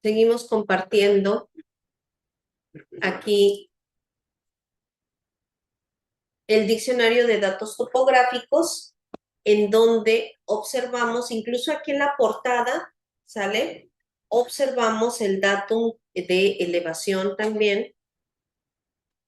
seguimos compartiendo aquí el diccionario de datos topográficos, en donde observamos, incluso aquí en la portada, ¿sale? Observamos el dato de elevación también,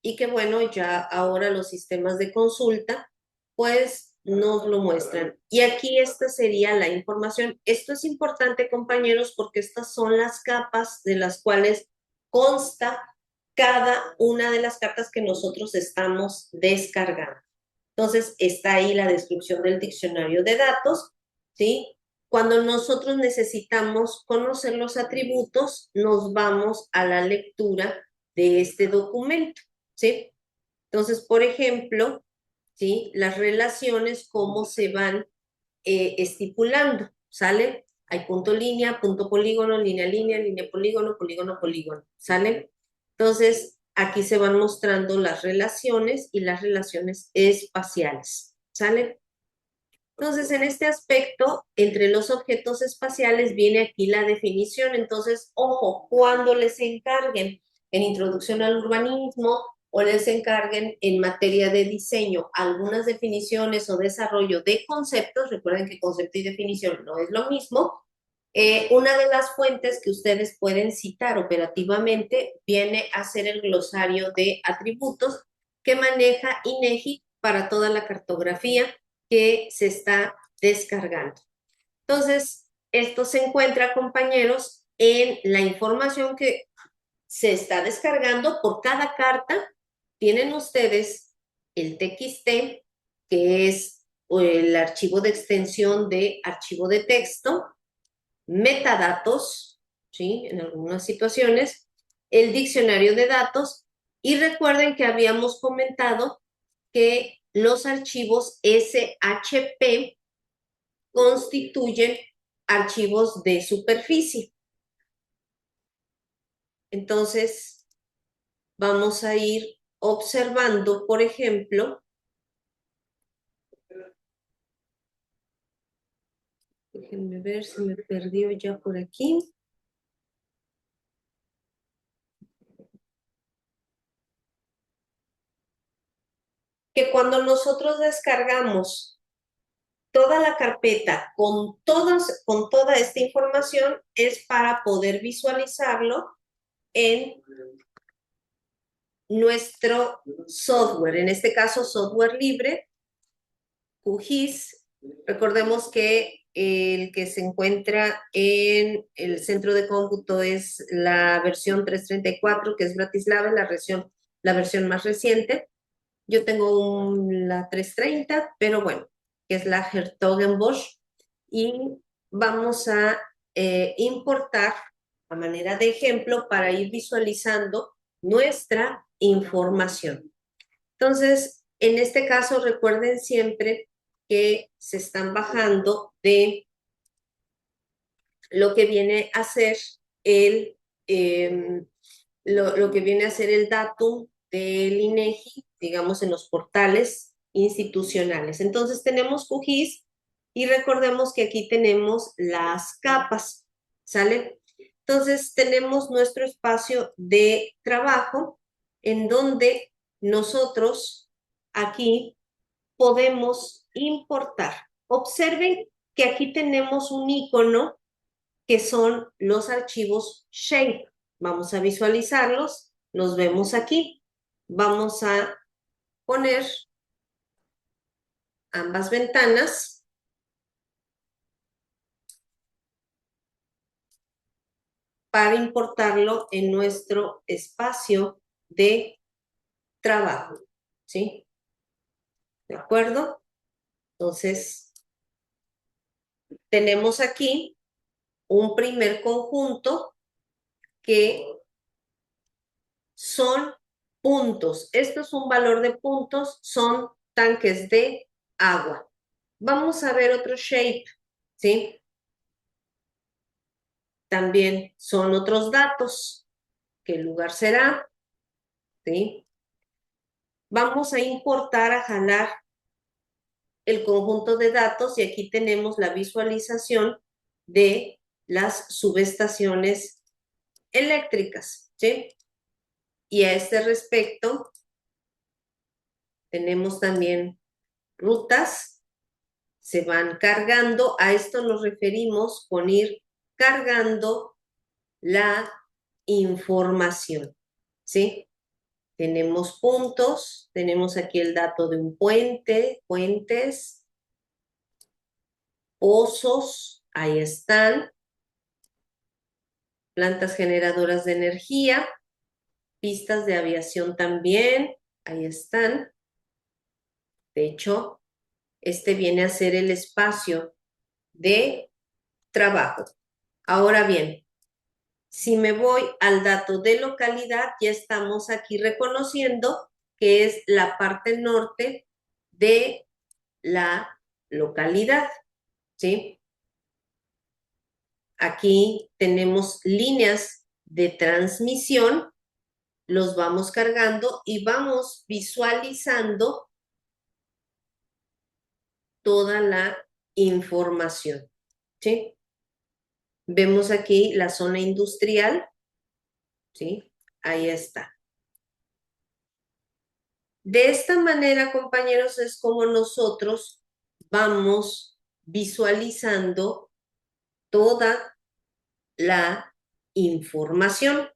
y que bueno, ya ahora los sistemas de consulta, pues nos lo muestran. Y aquí esta sería la información. Esto es importante, compañeros, porque estas son las capas de las cuales consta cada una de las cartas que nosotros estamos descargando. Entonces, está ahí la descripción del diccionario de datos, ¿sí? Cuando nosotros necesitamos conocer los atributos, nos vamos a la lectura de este documento, ¿sí? Entonces, por ejemplo, ¿sí? Las relaciones, cómo se van estipulando, ¿sale? Hay punto línea, punto polígono, línea polígono, polígono, polígono, ¿sale? Entonces, aquí se van mostrando las relaciones y las relaciones espaciales, ¿sale? Entonces, en este aspecto, entre los objetos espaciales viene aquí la definición. Entonces, ojo, cuando les encarguen en introducción al urbanismo o les encarguen en materia de diseño algunas definiciones o desarrollo de conceptos, recuerden que concepto y definición no es lo mismo, una de las fuentes que ustedes pueden citar operativamente viene a ser el glosario de atributos que maneja INEGI para toda la cartografía que se está descargando. Entonces, esto se encuentra, compañeros, en la información que se está descargando por cada carta. Tienen ustedes el TXT, que es el archivo de extensión de archivo de texto, metadatos, ¿sí? En algunas situaciones, el diccionario de datos, y recuerden que habíamos comentado que los archivos SHP constituyen archivos de superficie. Entonces, vamos a ir observando, por ejemplo, déjenme ver si me perdió ya por aquí. Que cuando nosotros descargamos toda la carpeta con toda esta información es para poder visualizarlo en nuestro software, en este caso software libre, QGIS. Recordemos que el que se encuentra en el centro de cómputo es la versión 334, que es Bratislava, la versión más reciente. Yo tengo la 330, pero bueno, que es la Hertogenbosch. Y vamos a importar a manera de ejemplo para ir visualizando nuestra información. Entonces, en este caso, recuerden siempre que se están bajando de lo que viene a ser el, lo que viene a ser el datum del INEGI, digamos, en los portales institucionales. Entonces tenemos QGIS y recordemos que aquí tenemos las capas, ¿sale? Entonces tenemos nuestro espacio de trabajo en donde nosotros aquí podemos importar. Observen que aquí tenemos un icono que son los archivos Shape. Vamos a visualizarlos, los vemos aquí. Vamos a poner ambas ventanas para importarlo en nuestro espacio de trabajo, ¿sí? ¿De acuerdo? Entonces, tenemos aquí un primer conjunto que son puntos. Esto es un valor de puntos, son tanques de agua. Vamos a ver otro shape, ¿sí? También son otros datos. ¿Qué lugar será? ¿Sí? Vamos a importar, a jalar el conjunto de datos y aquí tenemos la visualización de las subestaciones eléctricas, ¿sí? Y a este respecto, tenemos también rutas, se van cargando, a esto nos referimos con ir cargando la información, ¿sí? Tenemos puntos, tenemos aquí el dato de un puente, puentes, pozos, ahí están, plantas generadoras de energía, pistas de aviación también, ahí están. De hecho, este viene a ser el espacio de trabajo. Ahora bien, si me voy al dato de localidad, ya estamos aquí reconociendo que es la parte norte de la localidad, ¿sí? Aquí tenemos líneas de transmisión, los vamos cargando y vamos visualizando toda la información, ¿sí? Vemos aquí la zona industrial, ¿sí? Ahí está. De esta manera, compañeros, es como nosotros vamos visualizando toda la información.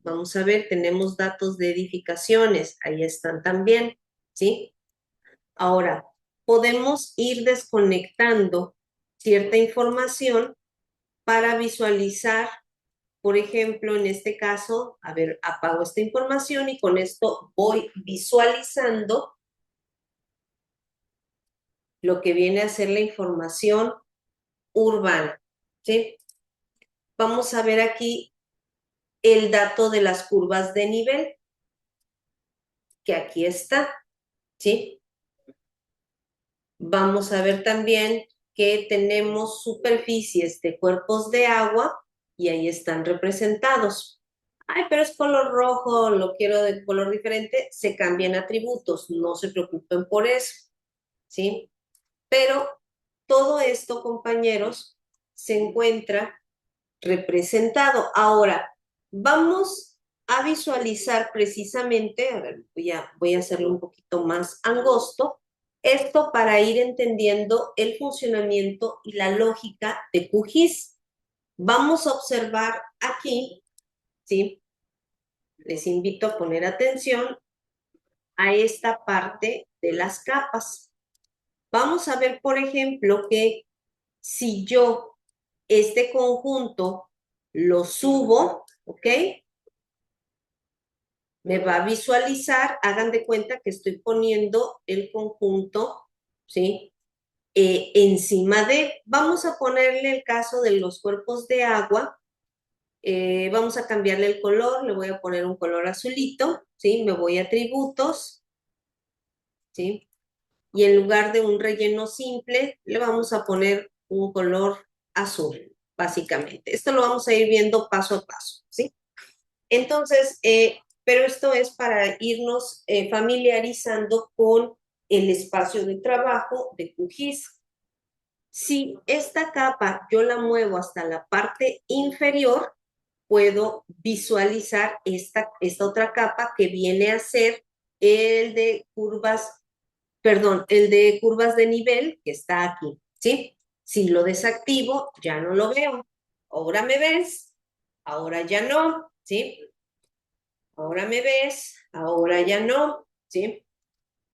Vamos a ver, tenemos datos de edificaciones, ahí están también, ¿sí? Ahora, podemos ir desconectando cierta información para visualizar, por ejemplo, en este caso, a ver, apago esta información y con esto voy visualizando lo que viene a ser la información urbana, ¿sí? Vamos a ver aquí el dato de las curvas de nivel, que aquí está, ¿sí? Vamos a ver también que tenemos superficies de cuerpos de agua y ahí están representados. Ay, pero es color rojo, lo quiero de color diferente, se cambian atributos, no se preocupen por eso, ¿sí? Pero todo esto, compañeros, se encuentra representado. Ahora, vamos a visualizar precisamente, a ver, voy a hacerlo un poquito más angosto, esto para ir entendiendo el funcionamiento y la lógica de QGIS. Vamos a observar aquí, ¿sí? Les invito a poner atención a esta parte de las capas. Vamos a ver, por ejemplo, que si yo este conjunto lo subo, ¿ok? Me va a visualizar, hagan de cuenta que estoy poniendo el conjunto, ¿sí? Encima de, vamos a ponerle el caso de los cuerpos de agua, vamos a cambiarle el color, le voy a poner un color azulito, ¿sí? Me voy a atributos, ¿sí? Y en lugar de un relleno simple, le vamos a poner un color azul, básicamente. Esto lo vamos a ir viendo paso a paso, ¿sí? Entonces, pero esto es para irnos familiarizando con el espacio de trabajo de QGIS. Si esta capa yo la muevo hasta la parte inferior, puedo visualizar esta otra capa que viene a ser el de curvas, perdón, el de curvas de nivel que está aquí, ¿sí? Si lo desactivo, ya no lo veo. Ahora me ves, ahora ya no, ¿sí? Ahora me ves, ahora ya no, ¿sí?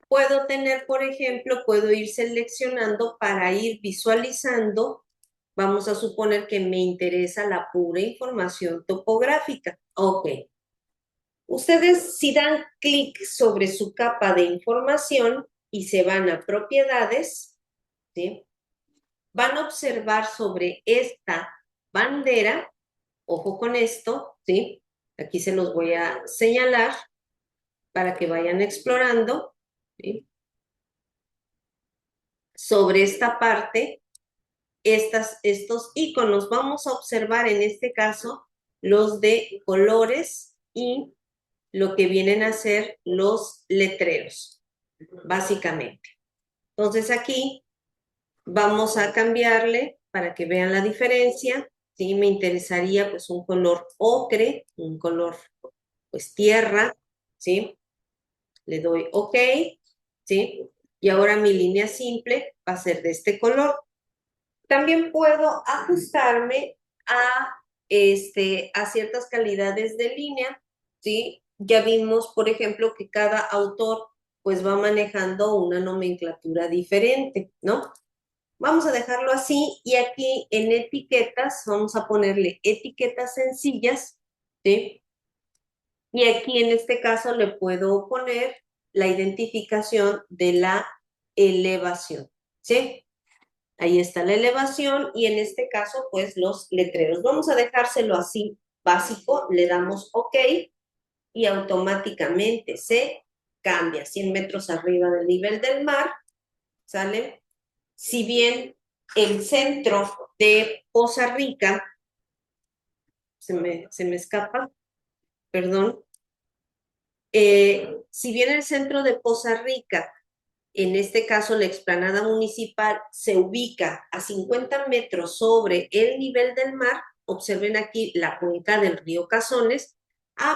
Puedo tener, por ejemplo, puedo ir seleccionando para ir visualizando. Vamos a suponer que me interesa la pura información topográfica. Ok. Ustedes si dan clic sobre su capa de información y se van a propiedades, ¿sí? Van a observar sobre esta bandera, ojo con esto, ¿sí? Aquí se los voy a señalar para que vayan explorando, ¿sí? Sobre esta parte, estos iconos, vamos a observar en este caso los de colores y lo que vienen a ser los letreros, básicamente. Entonces aquí vamos a cambiarle para que vean la diferencia, ¿sí? Me interesaría pues un color ocre, un color pues tierra, ¿sí? Le doy OK, ¿sí? Y ahora mi línea simple va a ser de este color. También puedo ajustarme a ciertas calidades de línea, ¿sí? Ya vimos, por ejemplo, que cada autor pues va manejando una nomenclatura diferente, ¿no? Vamos a dejarlo así y aquí en etiquetas vamos a ponerle etiquetas sencillas, ¿sí? Y aquí en este caso le puedo poner la identificación de la elevación, ¿sí? Ahí está la elevación y en este caso, pues los letreros. Vamos a dejárselo así básico, le damos OK y automáticamente se cambia 100 metros arriba del nivel del mar, ¿sale? Si bien el centro de Poza Rica, se me escapa, perdón, si bien el centro de Poza Rica, en este caso la explanada municipal, se ubica a 50 metros sobre el nivel del mar, observen aquí la cuenca del río Cazones.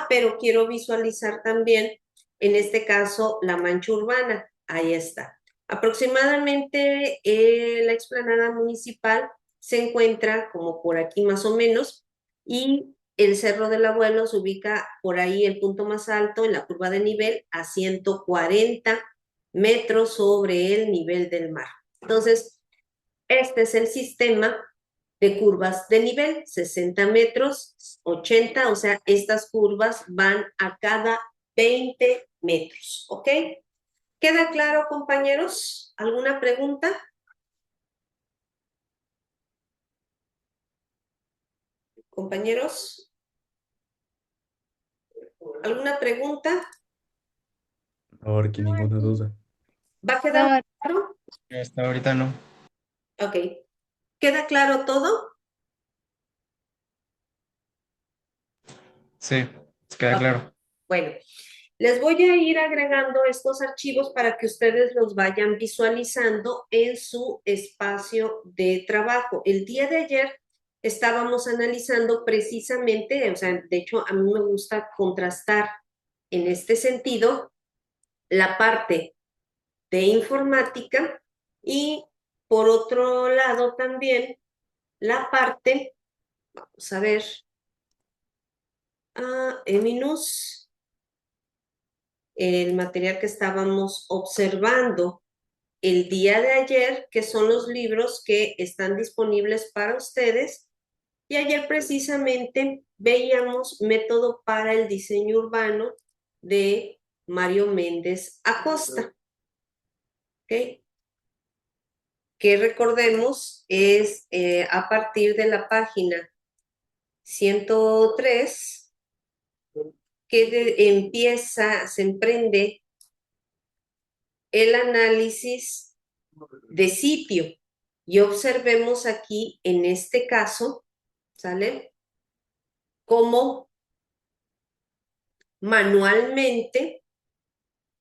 Pero quiero visualizar también, en este caso, la mancha urbana. Ahí está. Aproximadamente la explanada municipal se encuentra como por aquí más o menos y el Cerro del Abuelo se ubica por ahí, el punto más alto en la curva de nivel, a 140 metros sobre el nivel del mar. Entonces, este es el sistema de curvas de nivel, 60 metros, 80, o sea, estas curvas van a cada 20 metros, ¿ok? ¿Queda claro, compañeros? ¿Alguna pregunta? Compañeros, ¿alguna pregunta? Porque ninguna duda. ¿Va quedando No, claro? Hasta ahorita no. Ok. ¿Queda claro todo? Sí, queda Ok. claro. Bueno, les voy a ir agregando estos archivos para que ustedes los vayan visualizando en su espacio de trabajo. El día de ayer estábamos analizando precisamente, o sea, de hecho a mí me gusta contrastar en este sentido la parte de informática y por otro lado también la parte, vamos a ver, Eminus, el material que estábamos observando el día de ayer, que son los libros que están disponibles para ustedes. Y ayer precisamente veíamos Método para el Diseño Urbano de Mario Méndez Acosta, ¿ok? Que recordemos es a partir de la página 103 que empieza, se emprende el análisis de sitio. Y observemos aquí, en este caso, ¿sale? Cómo manualmente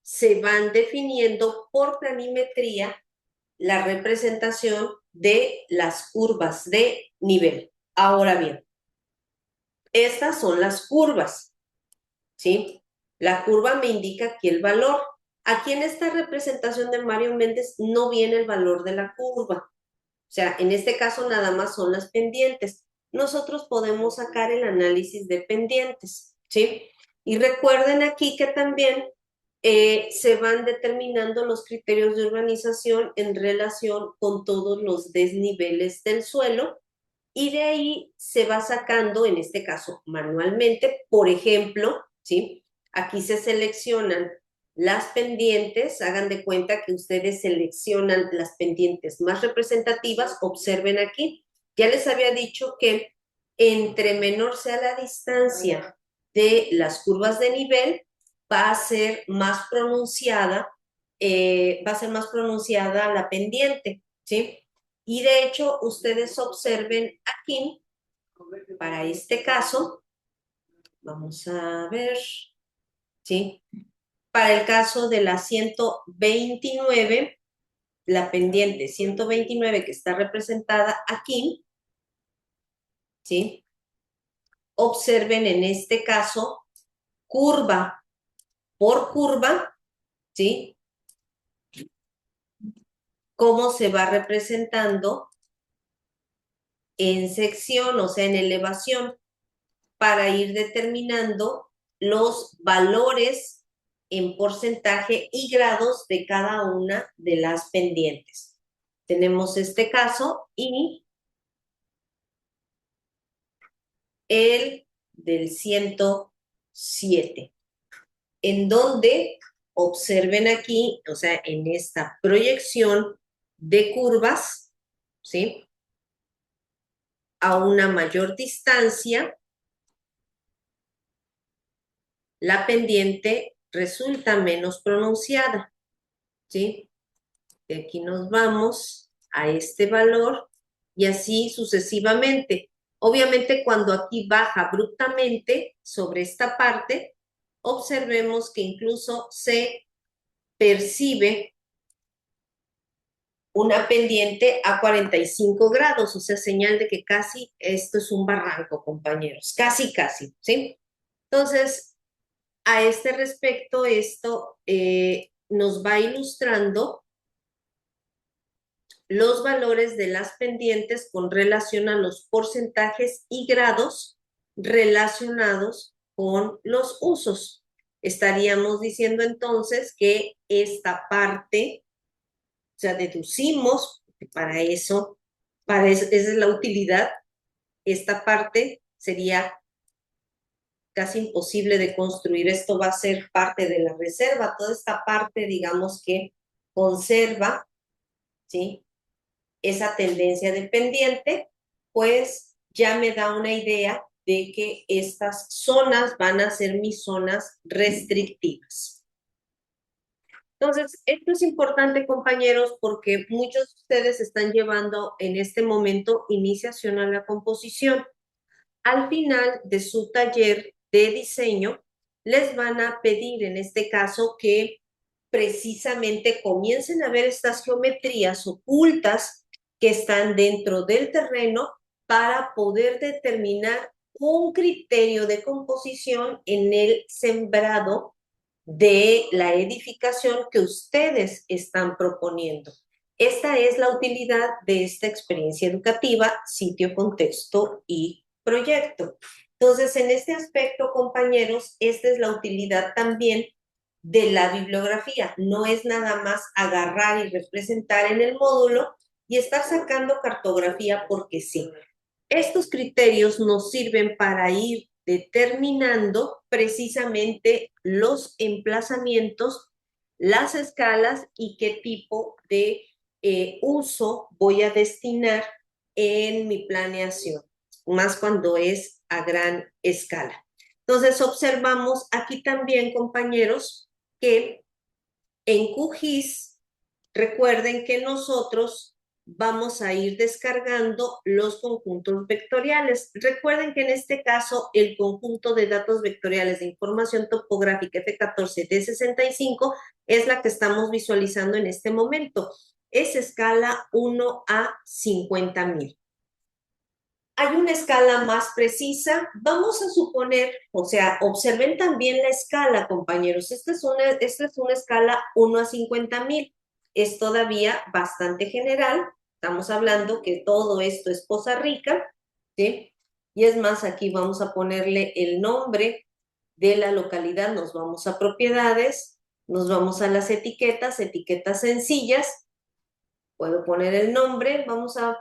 se van definiendo por planimetría la representación de las curvas de nivel. Ahora bien, estas son las curvas, ¿sí? La curva me indica aquí el valor. Aquí en esta representación de Mario Méndez no viene el valor de la curva. O sea, en este caso nada más son las pendientes. Nosotros podemos sacar el análisis de pendientes, ¿sí? Y recuerden aquí que también se van determinando los criterios de urbanización en relación con todos los desniveles del suelo y de ahí se va sacando, en este caso manualmente, por ejemplo, ¿sí? Aquí se seleccionan las pendientes, hagan de cuenta que ustedes seleccionan las pendientes más representativas, observen aquí, ya les había dicho que entre menor sea la distancia de las curvas de nivel, va a ser más pronunciada, la pendiente, ¿sí? Y de hecho, ustedes observen aquí, para este caso, vamos a ver, ¿sí? Para el caso de la 129, la pendiente 129 que está representada aquí, ¿sí? Observen en este caso, curva por curva, ¿sí? Cómo se va representando en sección, o sea, en elevación, para ir determinando los valores en porcentaje y grados de cada una de las pendientes. Tenemos este caso y el del 107, en donde observen aquí, o sea, en esta proyección de curvas, ¿sí? A una mayor distancia, la pendiente resulta menos pronunciada, ¿sí? De aquí nos vamos a este valor y así sucesivamente. Obviamente cuando aquí baja abruptamente sobre esta parte, observemos que incluso se percibe una pendiente a 45 grados, o sea, señal de que casi esto es un barranco, compañeros, casi, casi, ¿sí? Entonces, a este respecto, esto nos va ilustrando los valores de las pendientes con relación a los porcentajes y grados relacionados con los usos. Estaríamos diciendo entonces que esta parte, o sea, deducimos, esa es la utilidad, esta parte sería casi imposible de construir, esto va a ser parte de la reserva, toda esta parte, digamos que conserva, ¿sí? Esa tendencia dependiente, pues ya me da una idea de que estas zonas van a ser mis zonas restrictivas. Entonces, esto es importante, compañeros, porque muchos de ustedes están llevando en este momento iniciación a la composición. Al final de su taller de diseño, les van a pedir, en este caso, que precisamente comiencen a ver estas geometrías ocultas que están dentro del terreno para poder determinar un criterio de composición en el sembrado de la edificación que ustedes están proponiendo. Esta es la utilidad de esta experiencia educativa, sitio, contexto y proyecto. Entonces, en este aspecto, compañeros, esta es la utilidad también de la bibliografía. No es nada más agarrar y representar en el módulo y estar sacando cartografía porque sí. Estos criterios nos sirven para ir determinando precisamente los emplazamientos, las escalas y qué tipo de uso voy a destinar en mi planeación, más cuando es a gran escala. Entonces, observamos aquí también, compañeros, que en QGIS, recuerden que nosotros vamos a ir descargando los conjuntos vectoriales. Recuerden que en este caso el conjunto de datos vectoriales de información topográfica F14D65 es la que estamos visualizando en este momento. Es escala 1 a 50,000. Hay una escala más precisa. Vamos a suponer, o sea, observen también la escala, compañeros. Esta es una escala 1 a 50,000. Es todavía bastante general. Estamos hablando que todo esto es Poza Rica, ¿sí? Y es más, aquí vamos a ponerle el nombre de la localidad. Nos vamos a propiedades, nos vamos a las etiquetas sencillas. Puedo poner el nombre, vamos a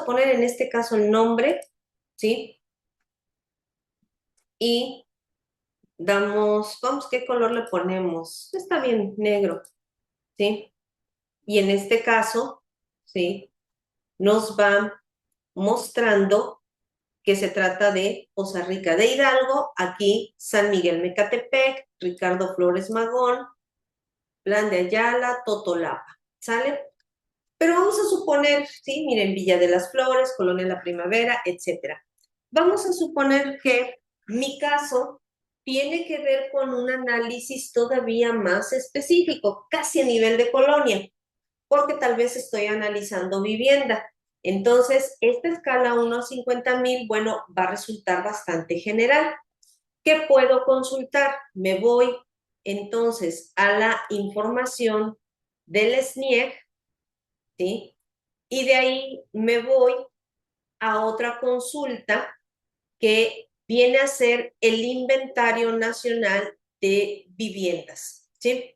poner en este caso el nombre, ¿sí? Y ¿qué color le ponemos? Está bien, negro, ¿sí? Y en este caso, ¿sí? Nos va mostrando que se trata de Poza Rica de Hidalgo, aquí San Miguel Mecatepec, Ricardo Flores Magón, Plan de Ayala, Totolapa, ¿sale? Pero vamos a suponer, sí, miren, Villa de las Flores, Colonia La Primavera, etcétera. Vamos a suponer que mi caso tiene que ver con un análisis todavía más específico, casi a nivel de colonia, porque tal vez estoy analizando vivienda. Entonces, esta escala 1 a 50,000, bueno, va a resultar bastante general. ¿Qué puedo consultar? Me voy entonces a la información del SNIEG, ¿sí? Y de ahí me voy a otra consulta que viene a ser el Inventario Nacional de Viviendas, ¿sí?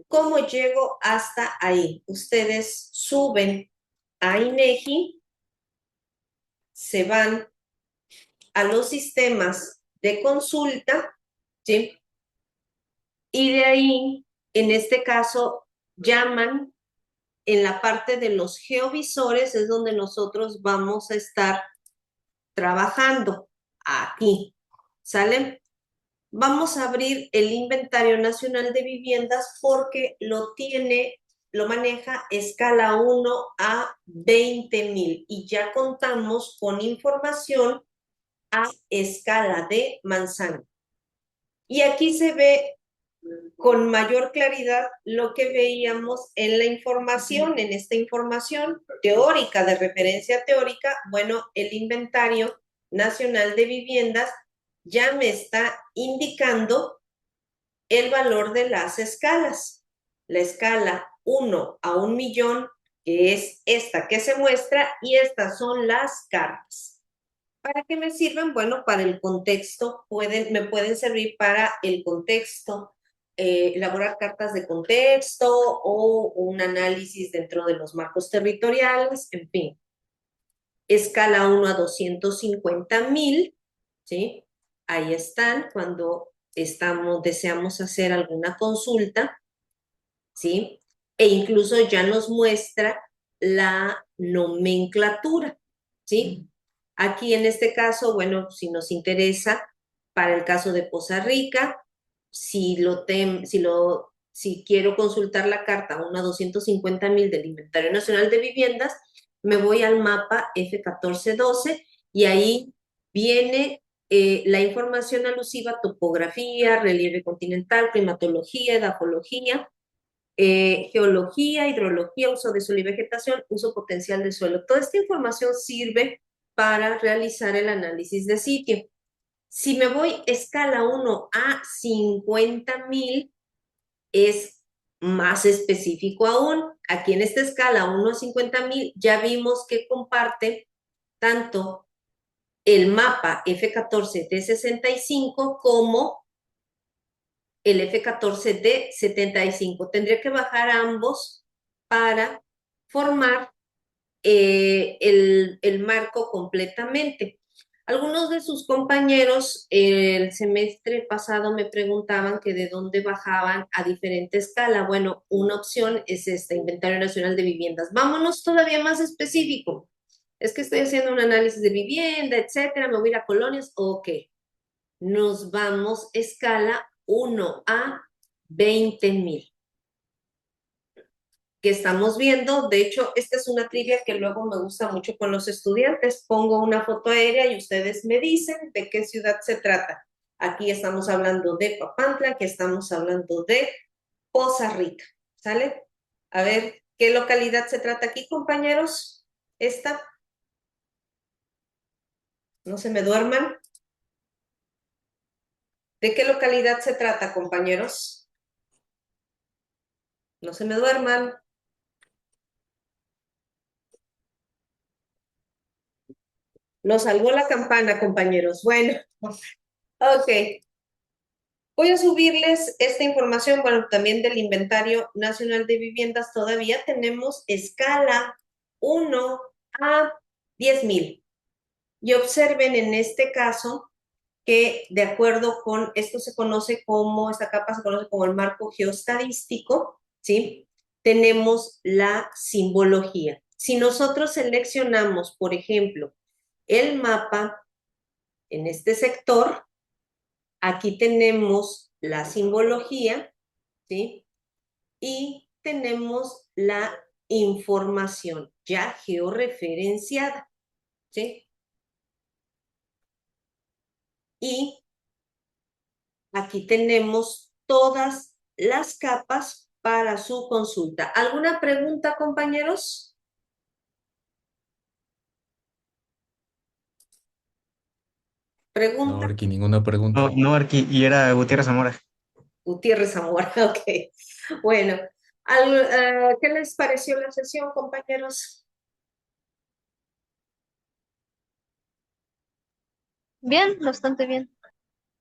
¿Cómo llego hasta ahí? Ustedes suben a INEGI, se van a los sistemas de consulta, ¿sí? Y de ahí, en este caso, llaman en la parte de los geovisores, es donde nosotros vamos a estar trabajando aquí, ¿sale? Vamos a abrir el Inventario Nacional de Viviendas porque lo maneja escala 1 a 20,000 y ya contamos con información a escala de manzana. Y aquí se ve con mayor claridad lo que veíamos en la información, en esta información teórica, de referencia teórica. Bueno, el Inventario Nacional de Viviendas ya me está indicando el valor de las escalas. La escala 1 a 1,000,000, que es esta que se muestra, y estas son las cartas. ¿Para qué me sirven? Bueno, para el contexto, me pueden servir para el contexto, elaborar cartas de contexto o un análisis dentro de los marcos territoriales, en fin. Escala 1 a 250,000, ¿sí? Ahí están cuando deseamos hacer alguna consulta, ¿sí? E incluso ya nos muestra la nomenclatura, ¿sí? Aquí en este caso, bueno, si nos interesa, para el caso de Poza Rica, si quiero consultar la carta 1 a 250,000 del Inventario Nacional de Viviendas, me voy al mapa F1412 y ahí viene la información alusiva, topografía, relieve continental, climatología, edafología, geología, hidrología, uso de suelo y vegetación, uso potencial del suelo. Toda esta información sirve para realizar el análisis de sitio. Si me voy escala 1 a 50,000, es más específico aún. Aquí en esta escala 1 a 50,000 ya vimos que comparte tanto el mapa F14D65 como el F14D75. Tendría que bajar ambos para formar el marco completamente. Algunos de sus compañeros el semestre pasado me preguntaban que de dónde bajaban a diferente escala. Bueno, una opción es este Inventario Nacional de Viviendas. Vámonos todavía más específico. Es que estoy haciendo un análisis de vivienda, etcétera, me voy a ir a colonias. Ok, nos vamos escala 1 a 20,000. que estamos viendo. De hecho, esta es una trivia que luego me gusta mucho con los estudiantes. Pongo una foto aérea y ustedes me dicen de qué ciudad se trata. Aquí estamos hablando de Papantla, aquí estamos hablando de Poza Rica, ¿sale? A ver, ¿qué localidad se trata aquí, compañeros? Esta. No se me duerman. ¿De qué localidad se trata, compañeros? No se me duerman. Nos salvó la campana, compañeros. Bueno, ok. Voy a subirles esta información, bueno, también del Inventario Nacional de Viviendas. Todavía tenemos escala 1 a 10,000. Y observen en este caso que de acuerdo con, esto se conoce como, esta capa se conoce como el marco geoestadístico, ¿sí? Tenemos la simbología. Si nosotros seleccionamos, por ejemplo, el mapa en este sector, aquí tenemos la simbología, ¿sí? Y tenemos la información ya georreferenciada, ¿sí? Y aquí tenemos todas las capas para su consulta. ¿Alguna pregunta, compañeros? No, Pregunta. Orki, ninguna pregunta. No, no, Arqui, y era Gutiérrez Zamora. Gutiérrez Zamora, ok. Bueno, ¿qué les pareció la sesión, compañeros? Bien, bastante bien.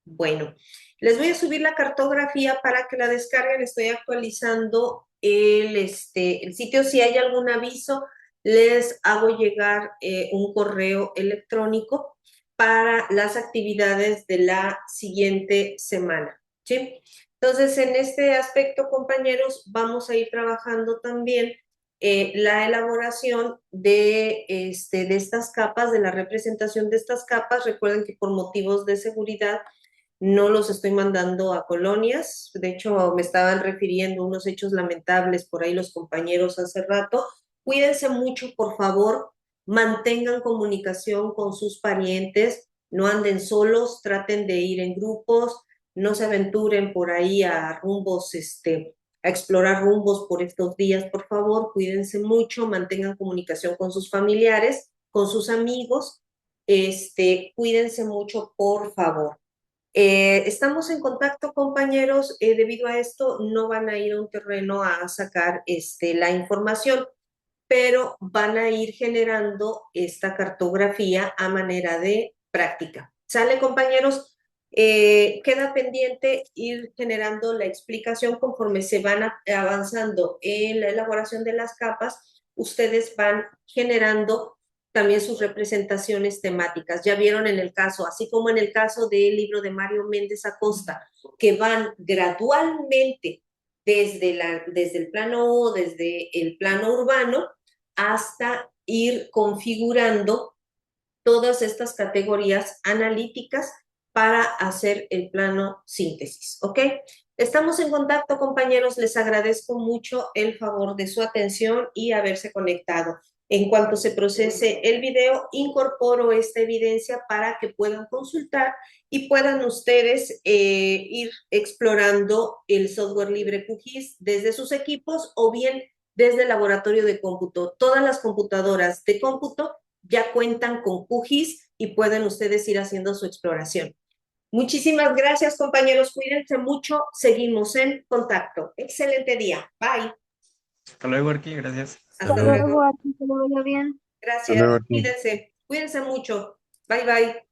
Bueno, les voy a subir la cartografía para que la descarguen. Estoy actualizando el sitio. Si hay algún aviso, les hago llegar un correo electrónico para las actividades de la siguiente semana, ¿sí? Entonces, en este aspecto, compañeros, vamos a ir trabajando también la elaboración de estas capas, de la representación de estas capas. Recuerden que por motivos de seguridad no los estoy mandando a colonias. De hecho, me estaban refiriendo unos hechos lamentables por ahí los compañeros hace rato. Cuídense mucho, por favor. Mantengan comunicación con sus parientes. No anden solos, traten de ir en grupos. No se aventuren por ahí a rumbos, a explorar rumbos por estos días, por favor. Cuídense mucho, mantengan comunicación con sus familiares, con sus amigos. Cuídense mucho, por favor. Estamos en contacto, compañeros. Debido a esto, no van a ir a un terreno a sacar la información, pero van a ir generando esta cartografía a manera de práctica. ¿Sale, compañeros? Queda pendiente ir generando la explicación conforme se van avanzando en la elaboración de las capas. Ustedes van generando también sus representaciones temáticas. Ya vieron en el caso, así como en el caso del libro de Mario Méndez Acosta, que van gradualmente desde el plano O, desde el plano urbano, hasta ir configurando todas estas categorías analíticas para hacer el plano síntesis, ¿ok? Estamos en contacto, compañeros. Les agradezco mucho el favor de su atención y haberse conectado. En cuanto se procese el video, incorporo esta evidencia para que puedan consultar y puedan ustedes ir explorando el software libre QGIS desde sus equipos o bien desde el laboratorio de cómputo. Todas las computadoras de cómputo ya cuentan con QGIS y pueden ustedes ir haciendo su exploración. Muchísimas gracias, compañeros. Cuídense mucho. Seguimos en contacto. Excelente día. Bye. Hasta luego, Arqui, gracias. Hasta luego. luego. Que lo vaya bien. Gracias. luego, Arqui. Cuídense. Cuídense mucho. Bye, bye.